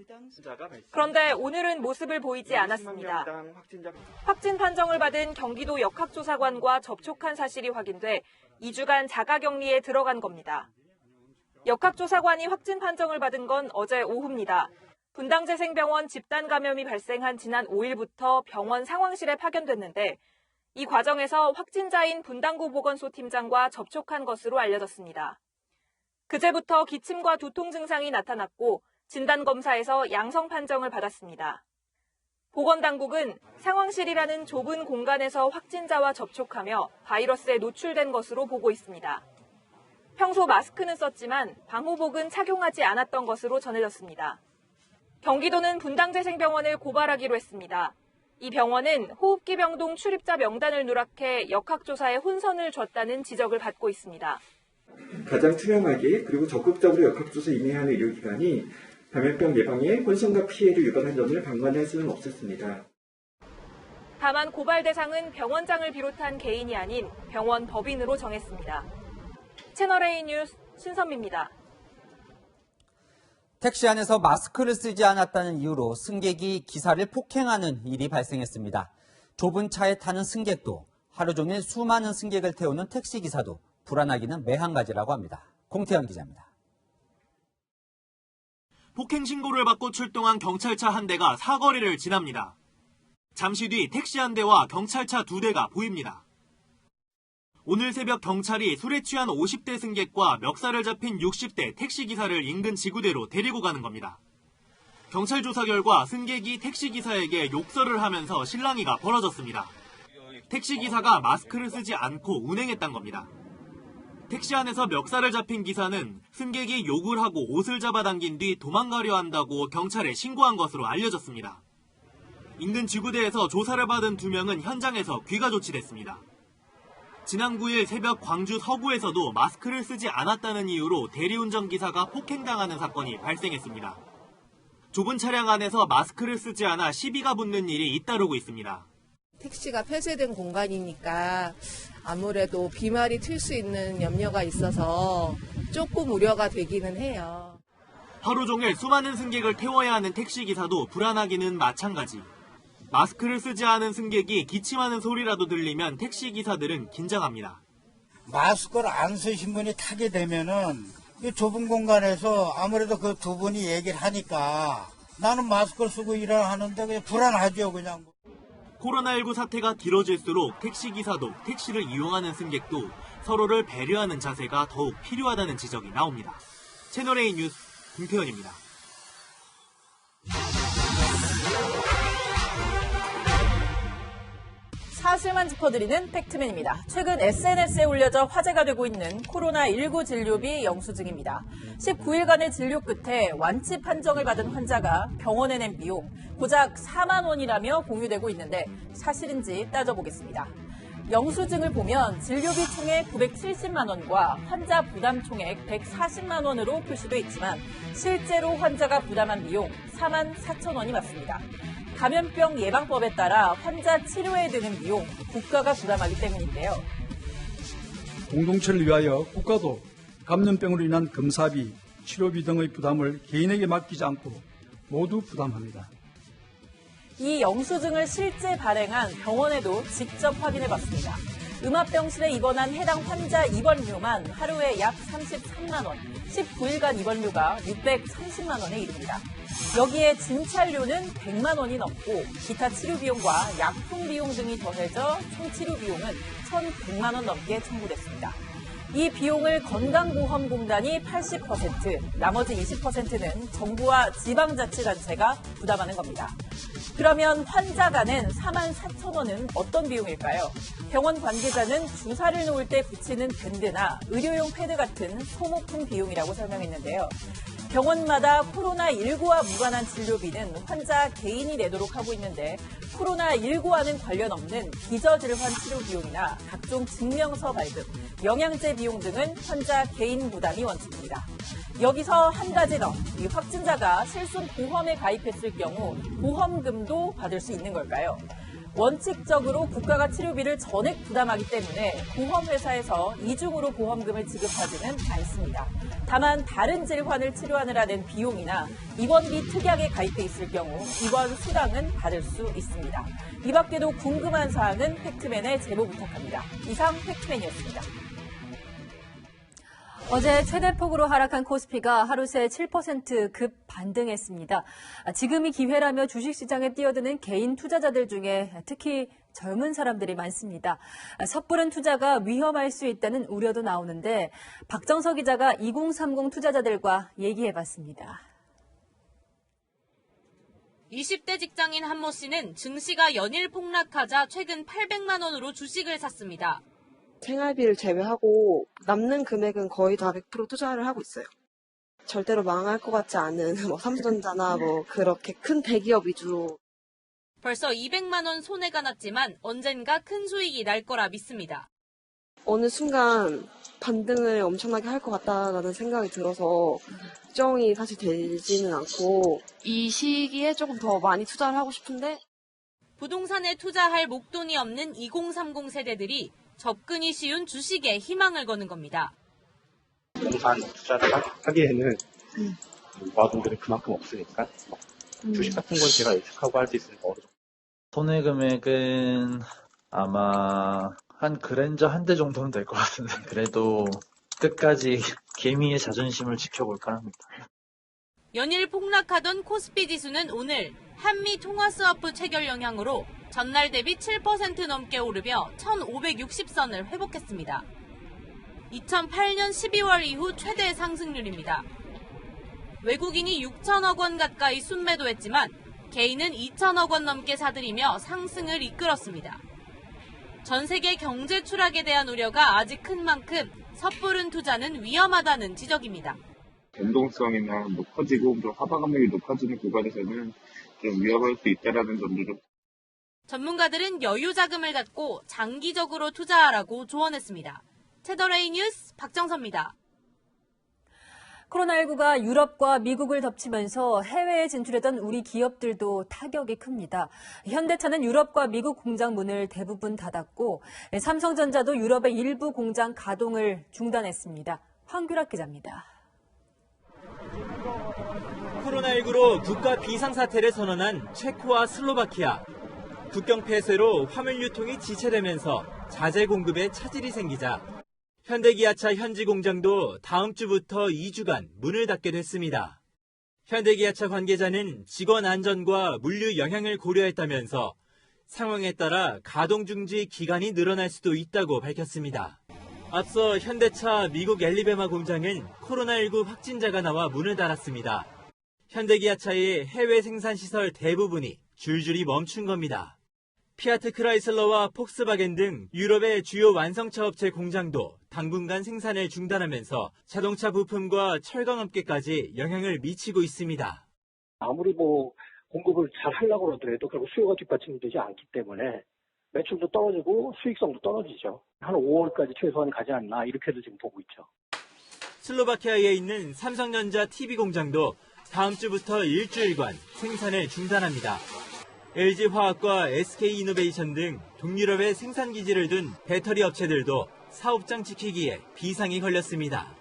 S30: 그런데 오늘은 모습을 보이지 않았습니다. 확진 판정을 받은 경기도 역학조사관과 접촉한 사실이 확인돼 2주간 자가격리에 들어간 겁니다. 역학조사관이 확진 판정을 받은 건 어제 오후입니다. 분당재생병원 집단 감염이 발생한 지난 5일부터 병원 상황실에 파견됐는데 이 과정에서 확진자인 분당구 보건소 팀장과 접촉한 것으로 알려졌습니다. 그제부터 기침과 두통 증상이 나타났고 진단검사에서 양성 판정을 받았습니다. 보건당국은 상황실이라는 좁은 공간에서 확진자와 접촉하며 바이러스에 노출된 것으로 보고 있습니다. 평소 마스크는 썼지만 방호복은 착용하지 않았던 것으로 전해졌습니다. 경기도는 분당재생병원을 고발하기로 했습니다. 이 병원은 호흡기병동 출입자 명단을 누락해 역학조사에 혼선을 줬다는 지적을 받고 있습니다.
S2: 가장 투명하게 그리고 적극적으로 역학조사 임해하는 의료기관이 감염병 예방에 혼선과 피해를 유발한 점을 방관할 수는 없었습니다.
S30: 다만 고발 대상은 병원장을 비롯한 개인이 아닌 병원 법인으로 정했습니다. 채널A 뉴스 신선미입니다.
S3: 택시 안에서 마스크를 쓰지 않았다는 이유로 승객이 기사를 폭행하는 일이 발생했습니다. 좁은 차에 타는 승객도 하루 종일 수많은 승객을 태우는 택시기사도 불안하기는 매한가지라고 합니다. 공태현 기자입니다.
S4: 폭행 신고를 받고 출동한 경찰차 한 대가 사거리를 지납니다. 잠시 뒤 택시 한 대와 경찰차 2대가 보입니다. 오늘 새벽 경찰이 술에 취한 50대 승객과 멱살을 잡힌 60대 택시기사를 인근 지구대로 데리고 가는 겁니다. 경찰 조사 결과 승객이 택시기사에게 욕설을 하면서 실랑이가 벌어졌습니다. 택시기사가 마스크를 쓰지 않고 운행했단 겁니다. 택시 안에서 멱살을 잡힌 기사는 승객이 욕을 하고 옷을 잡아당긴 뒤 도망가려 한다고 경찰에 신고한 것으로 알려졌습니다. 인근 지구대에서 조사를 받은 2명은 현장에서 귀가 조치됐습니다. 지난 9일 새벽 광주 서구에서도 마스크를 쓰지 않았다는 이유로 대리운전 기사가 폭행당하는 사건이 발생했습니다. 좁은 차량 안에서 마스크를 쓰지 않아 시비가 붙는 일이 잇따르고 있습니다.
S7: 택시가 폐쇄된 공간이니까 아무래도 비말이 튈 수 있는 염려가 있어서 조금 우려가 되기는 해요.
S4: 하루 종일 수많은 승객을 태워야 하는 택시기사도 불안하기는 마찬가지. 마스크를 쓰지 않은 승객이 기침하는 소리라도 들리면 택시기사들은 긴장합니다.
S10: 마스크를 안 쓰신 분이 타게 되면은 이 좁은 공간에서 아무래도 그 2분이 얘기를 하니까 나는 마스크를 쓰고 일을 하는데 그냥 불안하죠, 그냥.
S4: 코로나19 사태가 길어질수록 택시기사도 택시를 이용하는 승객도 서로를 배려하는 자세가 더욱 필요하다는 지적이 나옵니다. 채널A 뉴스 김태현입니다.
S1: 사실만 짚어드리는 팩트맨입니다. 최근 SNS에 올려져 화제가 되고 있는 코로나19 진료비 영수증입니다. 19일간의 진료 끝에 완치 판정을 받은 환자가 병원에 낸 비용 고작 4만 원이라며 공유되고 있는데 사실인지 따져보겠습니다. 영수증을 보면 진료비 총액 970만 원과 환자 부담 총액 140만 원으로 표시돼 있지만 실제로 환자가 부담한 비용 4만 4천 원이 맞습니다. 감염병 예방법에 따라 환자 치료에 드는 비용 국가가 부담하기 때문인데요.
S17: 공동체를 위하여 국가도 감염병으로 인한 검사비, 치료비 등의 부담을 개인에게 맡기지 않고 모두 부담합니다.
S1: 이 영수증을 실제 발행한 병원에도 직접 확인해봤습니다. 음압병실에 입원한 해당 환자 입원료만 하루에 약 33만 원, 19일간 입원료가 630만 원에 이릅니다. 여기에 진찰료는 100만 원이 넘고 기타 치료 비용과 약품 비용 등이 더해져 총 치료 비용은 1,100만 원 넘게 청구됐습니다. 이 비용을 건강보험공단이 80%, 나머지 20%는 정부와 지방자치단체가 부담하는 겁니다. 그러면 환자가 낸 4만 4천 원은 어떤 비용일까요? 병원 관계자는 주사를 놓을 때 붙이는 밴드나 의료용 패드 같은 소모품 비용이라고 설명했는데요. 병원마다 코로나19와 무관한 진료비는 환자 개인이 내도록 하고 있는데 코로나19와는 관련 없는 기저질환 치료 비용이나 각종 증명서 발급, 영양제 비용 등은 환자 개인 부담이 원칙입니다. 여기서 한 가지 더, 이 확진자가 실손 보험에 가입했을 경우 보험금도 받을 수 있는 걸까요? 원칙적으로 국가가 치료비를 전액 부담하기 때문에 보험회사에서 이중으로 보험금을 지급하지는 않습니다. 다만 다른 질환을 치료하느라 낸 비용이나 입원비 특약에 가입돼 있을 경우 입원 수당은 받을 수 있습니다. 이 밖에도 궁금한 사항은 팩트맨에 제보 부탁합니다. 이상 팩트맨이었습니다. 어제 최대폭으로 하락한 코스피가 하루 새 7% 급 반등했습니다. 지금이 기회라며 주식시장에 뛰어드는 개인 투자자들 중에 특히 젊은 사람들이 많습니다. 섣부른 투자가 위험할 수 있다는 우려도 나오는데 박정석 기자가 2030 투자자들과 얘기해봤습니다.
S13: 20대 직장인 한모 씨는 증시가 연일 폭락하자 최근 800만 원으로 주식을 샀습니다.
S6: 생활비를 제외하고 남는 금액은 거의 다 100% 투자를 하고 있어요. 절대로 망할 것 같지 않은 삼성전자나 그렇게 큰 대기업 위주로.
S13: 벌써 200만 원 손해가 났지만 언젠가 큰 수익이 날 거라 믿습니다.
S6: 어느 순간 반등을 엄청나게 할 것 같다라는 생각이 들어서 걱정이 사실 되지는 않고 이 시기에 조금 더 많이 투자를 하고 싶은데
S13: 부동산에 투자할 목돈이 없는 2030 세대들이 접근이 쉬운 주식에 희망을 거는 겁니다.
S9: 부동산 투자를 하기에는 모아둔들이 그만큼 없으니까 주식 같은 건 제가 예측하고 할 수 있으니까 어느 정도.
S19: 손해 금액은 아마 한 그랜저 한 대 정도는 될 것 같은데 그래도 끝까지 개미의 자존심을 지켜볼까 합니다.
S13: 연일 폭락하던 코스피 지수는 오늘 한미 통화스와프 체결 영향으로 전날 대비 7% 넘게 오르며 1,560선을 회복했습니다. 2008년 12월 이후 최대 상승률입니다. 외국인이 6천억 원 가까이 순매도했지만 개인은 2천억 원 넘게 사들이며 상승을 이끌었습니다. 전 세계 경제 추락에 대한 우려가 아직 큰 만큼 섣부른 투자는 위험하다는 지적입니다.
S20: 변동성이나 커지고 좀 하방 압력이 높아지는 구간에서는 좀 위험할 수 있다라는 점도 좀.
S13: 전문가들은 여유 자금을 갖고 장기적으로 투자하라고 조언했습니다. 채널A 뉴스 박정서입니다.
S1: 코로나19가 유럽과 미국을 덮치면서 해외에 진출했던 우리 기업들도 타격이 큽니다. 현대차는 유럽과 미국 공장 문을 대부분 닫았고 삼성전자도 유럽의 일부 공장 가동을 중단했습니다. 황규락 기자입니다.
S21: 코로나19로 국가 비상사태를 선언한 체코와 슬로바키아. 국경 폐쇄로 화물 유통이 지체되면서 자재 공급에 차질이 생기자 현대기아차 현지 공장도 다음 주부터 2주간 문을 닫게 됐습니다. 현대기아차 관계자는 직원 안전과 물류 영향을 고려했다면서 상황에 따라 가동 중지 기간이 늘어날 수도 있다고 밝혔습니다. 앞서 현대차 미국 엘리베마 공장은 코로나19 확진자가 나와 문을 닫았습니다. 현대기아차의 해외 생산시설 대부분이 줄줄이 멈춘 겁니다. 피아트 크라이슬러와 폭스바겐 등 유럽의 주요 완성차 업체 공장도 당분간 생산을 중단하면서 자동차 부품과 철강업계까지 영향을 미치고 있습니다.
S22: 아무리 공급을 잘 하려고 하더라도 결국 수요가 뒷받침되지 않기 때문에 매출도 떨어지고 수익성도 떨어지죠. 한 5월까지 최소한 가지 않나 이렇게도 지금 보고 있죠.
S21: 슬로바키아에 있는 삼성전자 TV 공장도 다음 주부터 일주일간 생산을 중단합니다. LG화학과 SK이노베이션 등 동유럽의 생산기지를 둔 배터리 업체들도 사업장 지키기에 비상이 걸렸습니다.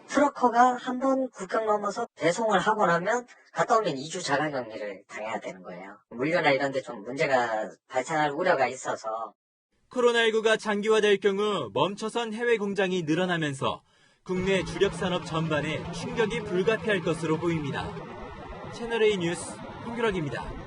S23: 트럭커가 한번 국경 넘어서 배송을 하고 나면 갔다 오면 2주 자가격리를 당해야 되는 거예요. 물류나 이런 데 좀 문제가 발생할 우려가 있어서.
S21: 코로나19가 장기화될 경우 멈춰선 해외 공장이 늘어나면서 국내 주력 산업 전반에 충격이 불가피할 것으로 보입니다. 채널A 뉴스 홍규락입니다.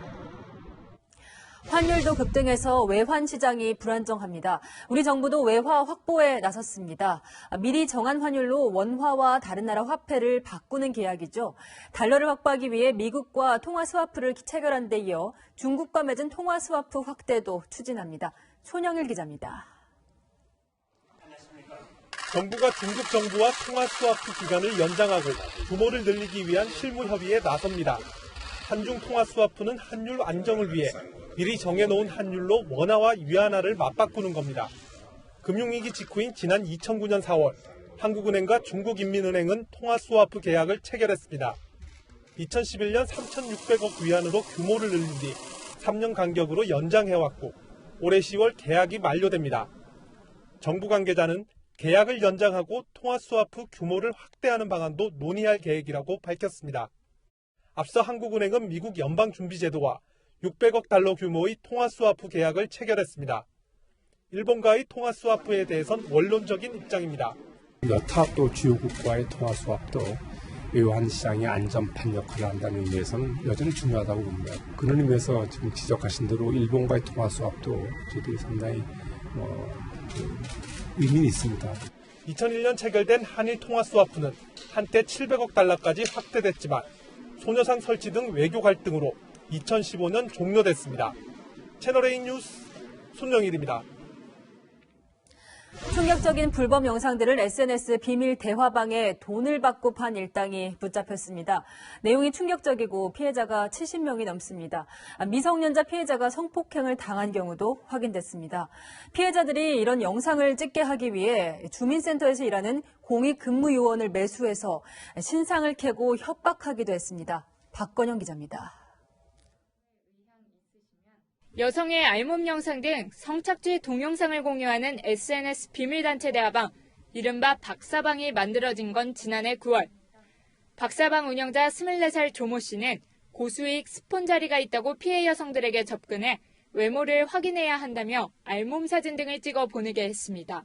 S1: 환율도 급등해서 외환 시장이 불안정합니다. 우리 정부도 외화 확보에 나섰습니다. 미리 정한 환율로 원화와 다른 나라 화폐를 바꾸는 계약이죠. 달러를 확보하기 위해 미국과 통화 스와프를 체결한 데 이어 중국과 맺은 통화 스와프 확대도 추진합니다. 손영일 기자입니다.
S24: 정부가 중국 정부와 통화 스와프 기간을 연장하고 규모를 늘리기 위한 실무 협의에 나섭니다. 한중 통화 스와프는 환율 안정을 위해 미리 정해놓은 환율로 원화와 위안화를 맞바꾸는 겁니다. 금융위기 직후인 지난 2009년 4월 한국은행과 중국인민은행은 통화 스와프 계약을 체결했습니다. 2011년 3,600억 위안으로 규모를 늘린 뒤 3년 간격으로 연장해왔고 올해 10월 계약이 만료됩니다. 정부 관계자는 계약을 연장하고 통화스와프 규모를 확대하는 방안도 논의할 계획이라고 밝혔습니다. 앞서 한국은행은 미국 연방준비제도와 600억 달러 규모의 통화스와프 계약을 체결했습니다. 일본과의 통화스와프에 대해선 원론적인 입장입니다.
S5: 여타 또 주요국과의 통화스와프도 외환시장의 안전판 역할을 한다는 의미에서는 여전히 중요하다고 봅니다. 그런 의미에서 지금 지적하신 대로 일본과의 통화스와프도 저도 상당히 의미는 있습니다.
S24: 2001년 체결된 한일 통화스와프는 한때 700억 달러까지 확대됐지만 소녀상 설치 등 외교 갈등으로 2015년 종료됐습니다. 채널A 뉴스 손영일입니다.
S1: 충격적인 불법 영상들을 SNS 비밀 대화방에 돈을 받고 판 일당이 붙잡혔습니다. 내용이 충격적이고 피해자가 70명이 넘습니다. 미성년자 피해자가 성폭행을 당한 경우도 확인됐습니다. 피해자들이 이런 영상을 찍게 하기 위해 주민센터에서 일하는 공익근무요원을 매수해서 신상을 캐고 협박하기도 했습니다. 박건영 기자입니다.
S8: 여성의 알몸 영상 등 성착취 동영상을 공유하는 SNS 비밀단체 대화방, 이른바 박사방이 만들어진 건 지난해 9월. 박사방 운영자 24살 조모 씨는 고수익 스폰 자리가 있다고 피해 여성들에게 접근해 외모를 확인해야 한다며 알몸 사진 등을 찍어 보내게 했습니다.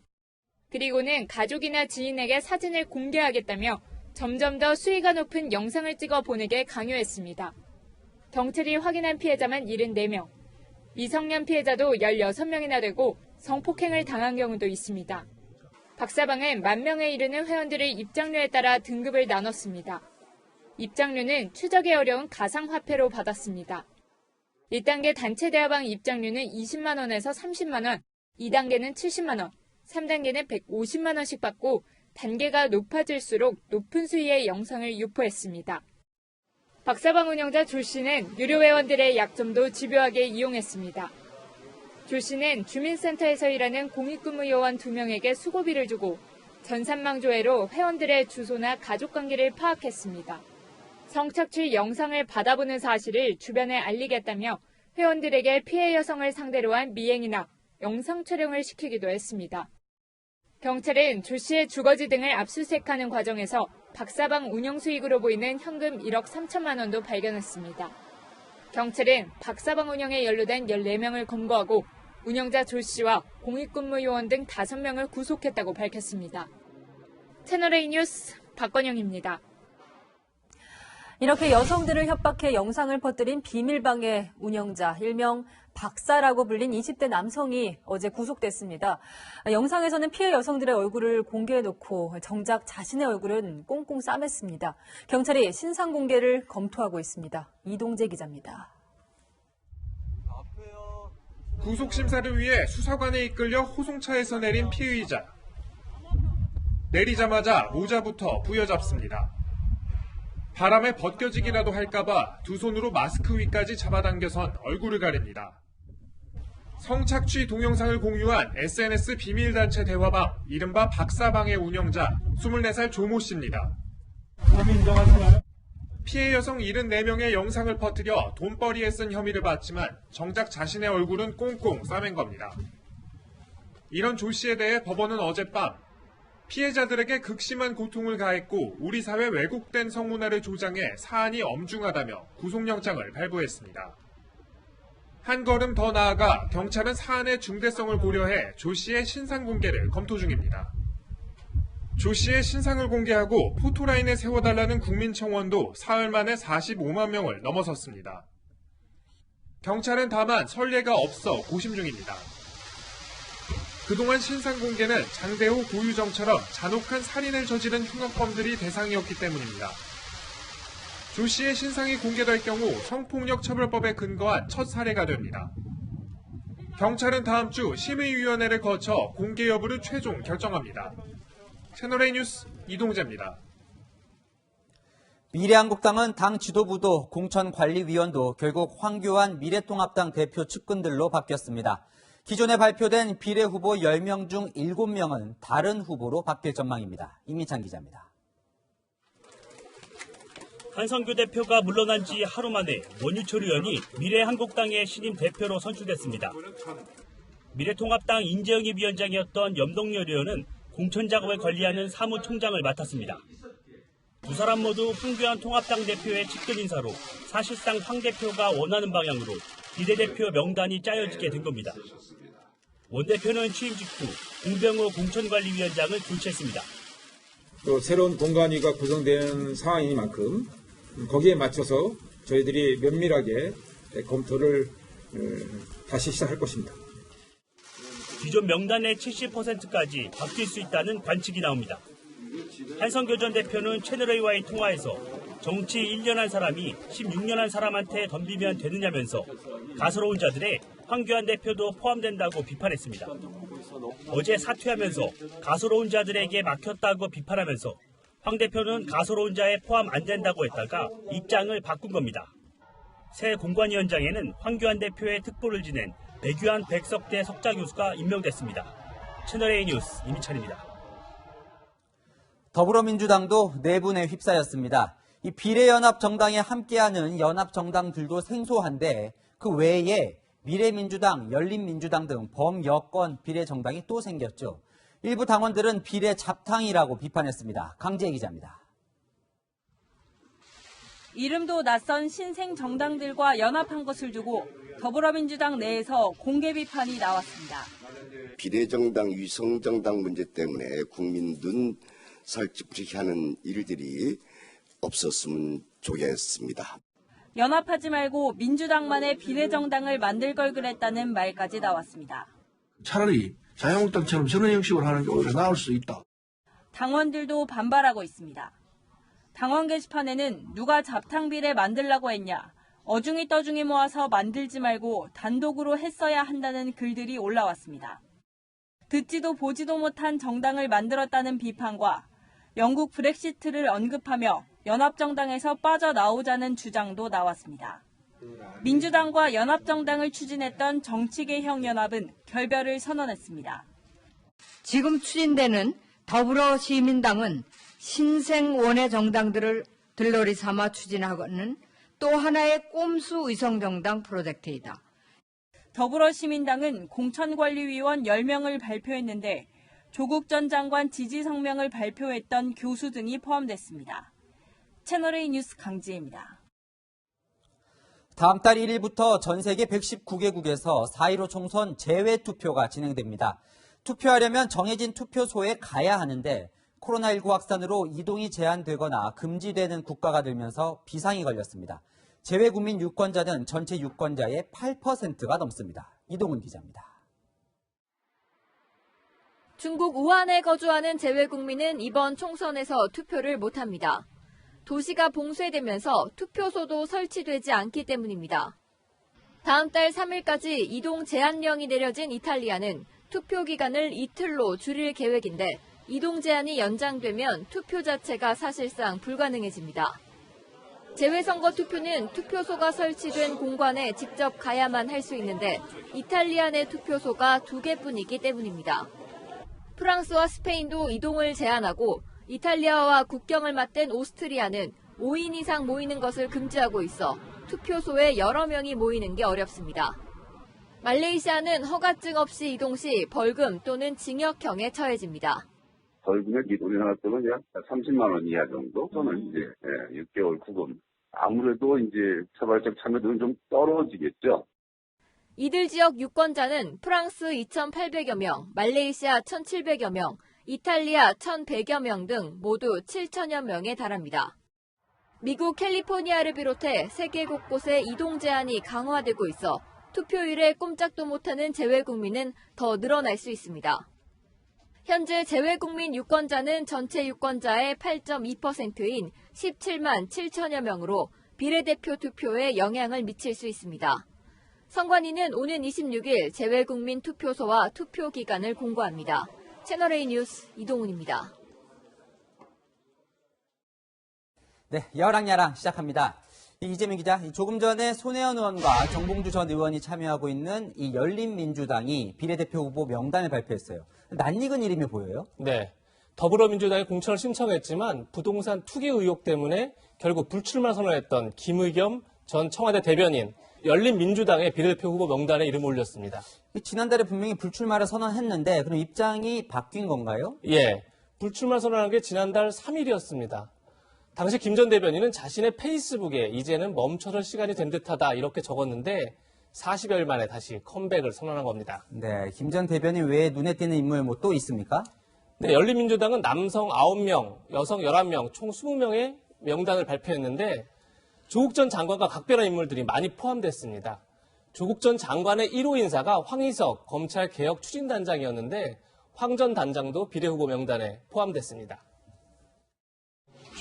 S8: 그리고는 가족이나 지인에게 사진을 공개하겠다며 점점 더 수위가 높은 영상을 찍어 보내게 강요했습니다. 경찰이 확인한 피해자만 74명. 미성년 피해자도 16명이나 되고 성폭행을 당한 경우도 있습니다. 박사방은 10,000명에 이르는 회원들의 입장료에 따라 등급을 나눴습니다. 입장료는 추적이 어려운 가상화폐로 받았습니다. 1단계 단체 대화방 입장료는 20만 원에서 30만 원, 2단계는 70만 원, 3단계는 150만 원씩 받고 단계가 높아질수록 높은 수위의 영상을 유포했습니다. 박사방 운영자 조 씨는 유료 회원들의 약점도 집요하게 이용했습니다. 조 씨는 주민센터에서 일하는 공익근무요원 2명에게 수고비를 주고 전산망조회로 회원들의 주소나 가족관계를 파악했습니다. 성착취 영상을 받아보는 사실을 주변에 알리겠다며 회원들에게 피해 여성을 상대로 한 미행이나 영상 촬영을 시키기도 했습니다. 경찰은 조 씨의 주거지 등을 압수수색하는 과정에서 박사방 운영 수익으로 보이는 현금 1억 3천만 원도 발견했습니다. 경찰은 박사방 운영에 연루된 14명을 검거하고 운영자 조 씨와 공익근무요원 등 5명을 구속했다고 밝혔습니다. 채널A 뉴스 박건영입니다.
S1: 이렇게 여성들을 협박해 영상을 퍼뜨린 비밀방의 운영자, 일명 박사라고 불린 20대 남성이 어제 구속됐습니다. 영상에서는 피해 여성들의 얼굴을 공개해놓고 정작 자신의 얼굴은 꽁꽁 싸맸습니다. 경찰이 신상 공개를 검토하고 있습니다. 이동재 기자입니다.
S11: 구속심사를 위해 수사관에 이끌려 호송차에서 내린 피의자. 내리자마자 모자부터 부여잡습니다. 바람에 벗겨지기라도 할까봐 두 손으로 마스크 위까지 잡아당겨선 얼굴을 가립니다. 성착취 동영상을 공유한 SNS 비밀단체 대화방, 이른바 박사방의 운영자 24살 조모 씨입니다. 피해 여성 74명의 영상을 퍼뜨려 돈벌이에 쓴 혐의를 받지만 정작 자신의 얼굴은 꽁꽁 싸맨 겁니다. 이런 조 씨에 대해 법원은 어젯밤 피해자들에게 극심한 고통을 가했고 우리 사회 왜곡된 성문화를 조장해 사안이 엄중하다며 구속영장을 발부했습니다. 한 걸음 더 나아가 경찰은 사안의 중대성을 고려해 조 씨의 신상 공개를 검토 중입니다. 조 씨의 신상을 공개하고 포토라인에 세워달라는 국민청원도 사흘 만에 45만 명을 넘어섰습니다. 경찰은 다만 선례가 없어 고심 중입니다. 그동안 신상 공개는 장대호 고유정처럼 잔혹한 살인을 저지른 흉악범들이 대상이었기 때문입니다. 조 씨의 신상이 공개될 경우 성폭력처벌법에 근거한 첫 사례가 됩니다. 경찰은 다음 주 심의위원회를 거쳐 공개 여부를 최종 결정합니다. 채널A 뉴스 이동재입니다.
S3: 미래한국당은 당 지도부도 공천관리위원도 결국 황교안 미래통합당 대표 측근들로 바뀌었습니다. 기존에 발표된 비례후보 10명 중 7명은 다른 후보로 바뀔 전망입니다. 임민찬 기자입니다.
S12: 한성규 대표가 물러난 지 하루 만에 원유철 의원이 미래한국당의 신임 대표로 선출됐습니다. 미래통합당 인재영입 위원장이었던 염동열 의원은 공천 작업을 관리하는 사무총장을 맡았습니다. 두 사람 모두 황교안 통합당 대표의 측근 인사로 사실상 황 대표가 원하는 방향으로 비례대표 명단이 짜여지게 된 겁니다. 원 대표는 취임 직후 공병호 공천관리위원장을 교체했습니다.
S14: 또 새로운 공관위가 구성되는 상황이니만큼 거기에 맞춰서 저희들이 면밀하게 검토를 다시 시작할 것입니다.
S12: 기존 명단의 70%까지 바뀔 수 있다는 관측이 나옵니다. 한성규 전 대표는 채널A와의 통화에서 정치 1년 한 사람이 16년 한 사람한테 덤비면 되느냐면서 가소로운 자들의 황교안 대표도 포함된다고 비판했습니다. 어제 사퇴하면서 가소로운 자들에게 막혔다고 비판하면서 황 대표는 가소로운 자에 포함 안 된다고 했다가 입장을 바꾼 겁니다. 새 공관위원장에는 황교안 대표의 특보를 지낸 백유한 백석대 석좌 교수가 임명됐습니다. 채널A 뉴스 이미찬입니다.
S3: 더불어민주당도 내분에 휩싸였습니다. 이 비례연합 정당에 함께하는 연합 정당들도 생소한데 그 외에 미래민주당, 열린민주당 등 범여권 비례정당이 또 생겼죠. 일부 당원들은 비례 잡탕이라고 비판했습니다. 강지혜 기자입니다.
S1: 이름도 낯선 신생 정당들과 연합한 것을 두고 더불어민주당 내에서 공개 비판이 나왔습니다.
S15: 비례정당, 위성정당 문제 때문에 국민 눈 살찌푸리게 하는 일들이 없었으면 좋겠습니다.
S1: 연합하지 말고 민주당만의 비례정당을 만들 걸 그랬다는 말까지 나왔습니다.
S16: 차라리 자유한국당처럼 저런 형식으로 하는 게 오히려 나을 수 있다.
S1: 당원들도 반발하고 있습니다. 당원 게시판에는 누가 잡탕 비례 만들라고 했냐, 어중이 떠중이 모아서 만들지 말고 단독으로 했어야 한다는 글들이 올라왔습니다. 듣지도 보지도 못한 정당을 만들었다는 비판과 영국 브렉시트를 언급하며 연합정당에서 빠져나오자는 주장도 나왔습니다. 민주당과 연합정당을 추진했던 정치개혁연합은 결별을 선언했습니다.
S18: 지금 추진되는 더불어시민당은 신생 원외 정당들을 들러리 삼아 추진하고는 또 하나의 꼼수 위성정당 프로젝트이다.
S1: 더불어시민당은 공천관리위원 10명을 발표했는데 조국 전 장관 지지 성명을 발표했던 교수 등이 포함됐습니다. 채널A 뉴스 강지혜입니다.
S3: 다음 달 1일부터 전 세계 119개국에서 4.15 총선 재외투표가 진행됩니다. 투표하려면 정해진 투표소에 가야 하는데 코로나19 확산으로 이동이 제한되거나 금지되는 국가가 늘면서 비상이 걸렸습니다. 재외국민 유권자는 전체 유권자의 8%가 넘습니다. 이동훈 기자입니다.
S13: 중국 우한에 거주하는 재외국민은 이번 총선에서 투표를 못합니다. 도시가 봉쇄되면서 투표소도 설치되지 않기 때문입니다. 다음 달 3일까지 이동 제한령이 내려진 이탈리아는 투표 기간을 이틀로 줄일 계획인데 이동 제한이 연장되면 투표 자체가 사실상 불가능해집니다. 재외선거 투표는 투표소가 설치된 공관에 직접 가야만 할 수 있는데 이탈리아 내 투표소가 2개뿐이기 때문입니다. 프랑스와 스페인도 이동을 제한하고 이탈리아와 국경을 맞댄 오스트리아는 5인 이상 모이는 것을 금지하고 있어 투표소에 여러 명이 모이는 게 어렵습니다. 말레이시아는 허가증 없이 이동 시 벌금 또는 징역형에 처해집니다.
S20: 벌금액이 우리나라 돈은 약 30만 원 이하 정도 또는 이제 6개월 구금. 아무래도 이제 자발적 참여도는 좀 떨어지겠죠.
S13: 이들 지역 유권자는 프랑스 2,800여 명, 말레이시아 1,700여 명, 이탈리아 1,100여 명 등 모두 7천여 명에 달합니다. 미국 캘리포니아를 비롯해 세계 곳곳에 이동 제한이 강화되고 있어 투표일에 꼼짝도 못하는 재외국민은 더 늘어날 수 있습니다. 현재 재외국민 유권자는 전체 유권자의 8.2%인 17만 7천여 명으로 비례대표 투표에 영향을 미칠 수 있습니다. 선관위는 오는 26일 재외국민 투표소와 투표 기간을 공고합니다. 채널A 뉴스 이동훈입니다.
S3: 네, 야랑야랑 시작합니다. 이재명 기자, 조금 전에 손혜원 의원과 정봉주 전 의원이 참여하고 있는 이 열린민주당이 비례대표 후보 명단을 발표했어요. 낯익은 이름이 보여요?
S24: 네. 더불어민주당이 공천을 신청했지만 부동산 투기 의혹 때문에
S2: 결국 불출마 선언했던 김의겸 전 청와대 대변인, 열린민주당의 비례대표 후보 명단에 이름을 올렸습니다.
S3: 지난달에 분명히 불출마를 선언했는데 그럼 입장이 바뀐 건가요?
S2: 예, 불출마 선언한 게 지난달 3일이었습니다. 당시 김 전 대변인은 자신의 페이스북에 이제는 멈춰설 시간이 된 듯하다 이렇게 적었는데 40여일 만에 다시 컴백을 선언한 겁니다.
S3: 네, 김 전 대변인 외에 눈에 띄는 인물 뭐 또 있습니까?
S2: 네, 열린민주당은 남성 9명, 여성 11명, 총 20명의 명단을 발표했는데 조국 전 장관과 각별한 인물들이 많이 포함됐습니다. 조국 전 장관의 1호 인사가 황희석 검찰개혁 추진단장이었는데 황 전 단장도 비례후보 명단에 포함됐습니다.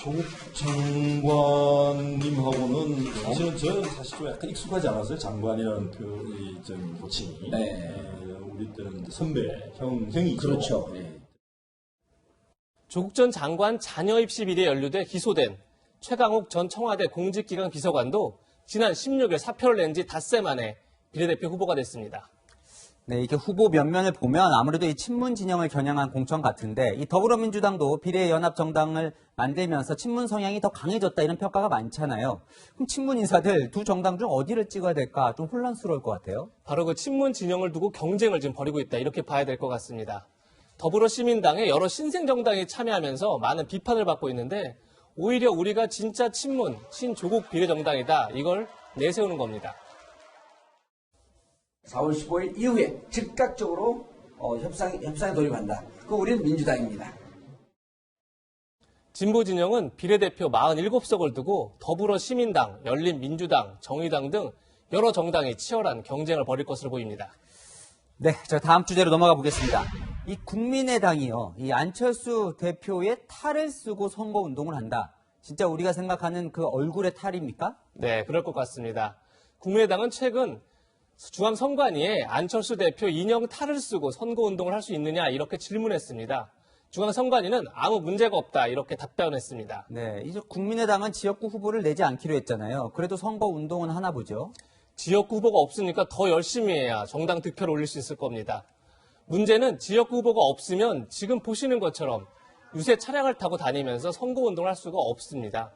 S4: 조국 장관님하고는 사실은 저는 사실 좀 약간 익숙하지 않았어요. 장관이라는 호칭이. 우리 때는 선배, 형이죠.
S16: 그렇죠.
S2: 조국 전 장관 자녀 입시 비리에 연루돼 기소된 최강욱 전 청와대 공직기강 비서관도 지난 16일 사표를 낸 지 닷새 만에 비례대표 후보가 됐습니다.
S3: 네, 이렇게 후보 면면을 보면 아무래도 이 친문 진영을 겨냥한 공천 같은데 이 더불어민주당도 비례연합정당을 만들면서 친문 성향이 더 강해졌다 이런 평가가 많잖아요. 그럼 친문 인사들 두 정당 중 어디를 찍어야 될까 좀 혼란스러울 것 같아요.
S2: 바로 그 친문 진영을 두고 경쟁을 지금 벌이고 있다 이렇게 봐야 될 것 같습니다. 더불어시민당에 여러 신생정당이 참여하면서 많은 비판을 받고 있는데 오히려 우리가 진짜 친문, 신조국 비례정당이다 이걸 내세우는 겁니다.
S16: 4월 15일 이후에 즉각적으로 협상에 돌입한다. 그 우리는 민주당입니다.
S2: 진보 진영은 비례대표 47석을 두고 더불어시민당, 열린민주당, 정의당 등 여러 정당이 치열한 경쟁을 벌일 것으로 보입니다.
S3: 네, 자 다음 주제로 넘어가 보겠습니다. 이 국민의당이요, 이 안철수 대표의 탈을 쓰고 선거운동을 한다. 진짜 우리가 생각하는 그 얼굴의 탈입니까?
S2: 네, 그럴 것 같습니다. 국민의당은 최근 중앙선관위에 안철수 대표 인형 탈을 쓰고 선거운동을 할 수 있느냐 이렇게 질문했습니다. 중앙선관위는 아무 문제가 없다 이렇게 답변했습니다.
S3: 네, 이제 국민의당은 지역구 후보를 내지 않기로 했잖아요. 그래도 선거운동은 하나 보죠.
S2: 지역구 후보가 없으니까 더 열심히 해야 정당 득표를 올릴 수 있을 겁니다. 문제는 지역구 후보가 없으면 지금 보시는 것처럼 유세 차량을 타고 다니면서 선거운동을 할 수가 없습니다.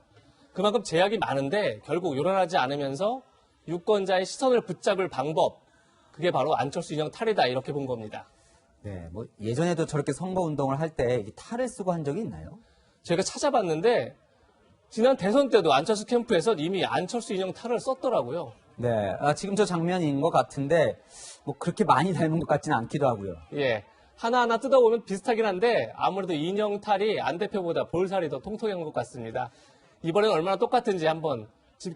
S2: 그만큼 제약이 많은데 결국 요란하지 않으면서 유권자의 시선을 붙잡을 방법, 그게 바로 안철수 인형 탈이다 이렇게 본 겁니다.
S3: 네, 뭐 예전에도 저렇게 선거운동을 할 때 탈을 쓰고 한 적이 있나요?
S2: 제가 찾아봤는데 지난 대선 때도 안철수 캠프에서 이미 안철수 인형 탈을 썼더라고요.
S3: 네, 지금 저 장면인 것 같은데 뭐 그렇게 많이 닮은 것 같지는 않기도 하고요.
S2: 예, 하나하나 뜯어보면 비슷하긴 한데 아무래도 인형 탈이 안 대표보다 볼살이 더 통통한 것 같습니다. 이번엔 얼마나 똑같은지 한번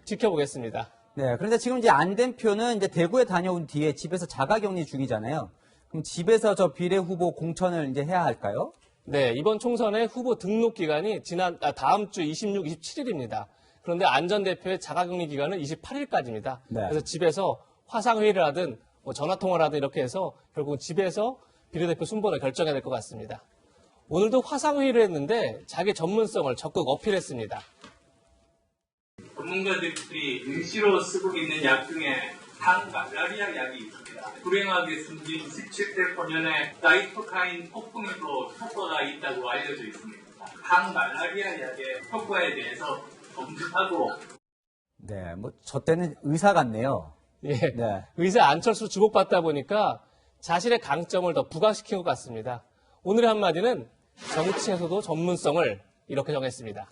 S2: 지켜보겠습니다.
S3: 네, 그런데 지금 이제 안 대표는 이제 대구에 다녀온 뒤에 집에서 자가격리 중이잖아요. 그럼 집에서 저 비례 후보 공천을 이제 해야 할까요?
S2: 네, 이번 총선의 후보 등록 기간이 다음 주 26, 27일입니다. 그런데 안 전 대표의 자가격리 기간은 28일까지입니다.
S3: 네.
S2: 그래서 집에서 화상회의를 하든 전화통화를 하든 이렇게 해서 결국 집에서 비례대표 순번을 결정해야 될 것 같습니다. 오늘도 화상회의를 했는데 자기 전문성을 적극 어필했습니다.
S7: 전문가들이 임시로 쓰고 있는 약 중에 항말라리아 약이 있습니다. 불행하게 숨진 17대 소년의 나이토카인 폭풍에도 효과가 있다고 알려져 있습니다. 항말라리아 약의 효과에 대해서 검증하고.
S3: 네, 뭐 저 때는 의사 같네요.
S2: 예,
S3: 네.
S2: 의사 안철수 주목받다 보니까 자신의 강점을 더 부각시킨 것 같습니다. 오늘의 한마디는 정치에서도 전문성을 이렇게 정했습니다.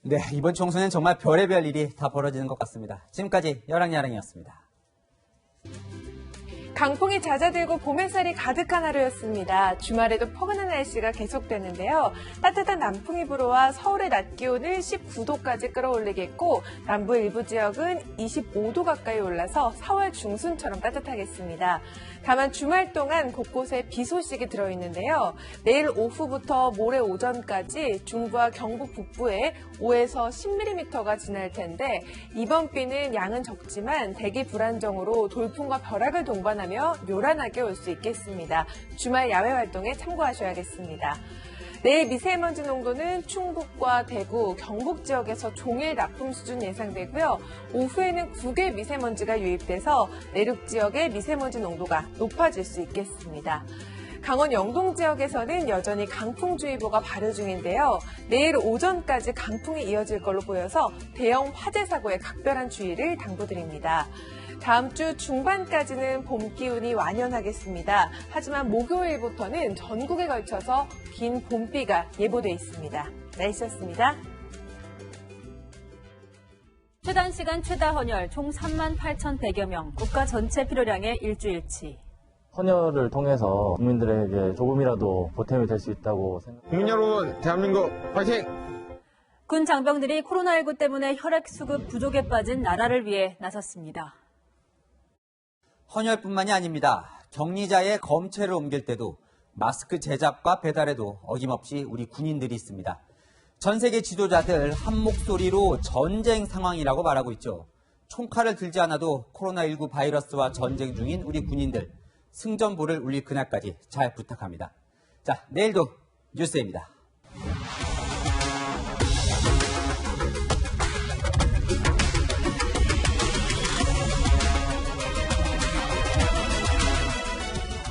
S3: 네, 이번 총선엔 정말 별의별 일이 다 벌어지는 것 같습니다. 지금까지 여랑야랑이었습니다.
S10: 강풍이 잦아들고 봄 햇살이 가득한 하루였습니다. 주말에도 포근한 날씨가 계속되는데요. 따뜻한 남풍이 불어와 서울의 낮 기온을 19도까지 끌어올리겠고 남부 일부 지역은 25도 가까이 올라서 4월 중순처럼 따뜻하겠습니다. 다만 주말 동안 곳곳에 비 소식이 들어있는데요. 내일 오후부터 모레 오전까지 중부와 경북 북부에 5에서 10mm가 지날 텐데 이번 비는 양은 적지만 대기 불안정으로 돌풍과 벼락을 동반하며 요란하게 올 수 있겠습니다. 주말 야외 활동에 참고하셔야겠습니다. 내일 미세먼지 농도는 충북과 대구, 경북 지역에서 종일 나쁨 수준 예상되고요. 오후에는 국외 미세먼지가 유입돼서 내륙 지역의 미세먼지 농도가 높아질 수 있겠습니다. 강원 영동 지역에서는 여전히 강풍주의보가 발효 중인데요. 내일 오전까지 강풍이 이어질 걸로 보여서 대형 화재 사고에 각별한 주의를 당부드립니다. 다음 주 중반까지는 봄 기운이 완연하겠습니다. 하지만 목요일부터는 전국에 걸쳐서 긴 봄비가 예보돼 있습니다. 날씨였습니다.
S1: 최단 시간 최다 헌혈 총 38,100여 명, 국가 전체 필요량의 일주일치.
S6: 헌혈을 통해서 국민들에게 조금이라도 보탬이 될 수 있다고 생각합니다.
S9: 국민 여러분, 대한민국 화이팅!
S1: 군 장병들이 코로나19 때문에 혈액 수급 부족에 빠진 나라를 위해 나섰습니다.
S3: 헌혈뿐만이 아닙니다. 격리자의 검체를 옮길 때도 마스크 제작과 배달에도 어김없이 우리 군인들이 있습니다. 전 세계 지도자들 한 목소리로 전쟁 상황이라고 말하고 있죠. 총칼을 들지 않아도 코로나19 바이러스와 전쟁 중인 우리 군인들, 승전보를 울릴 그날까지 잘 부탁합니다. 자, 내일도 뉴스입니다.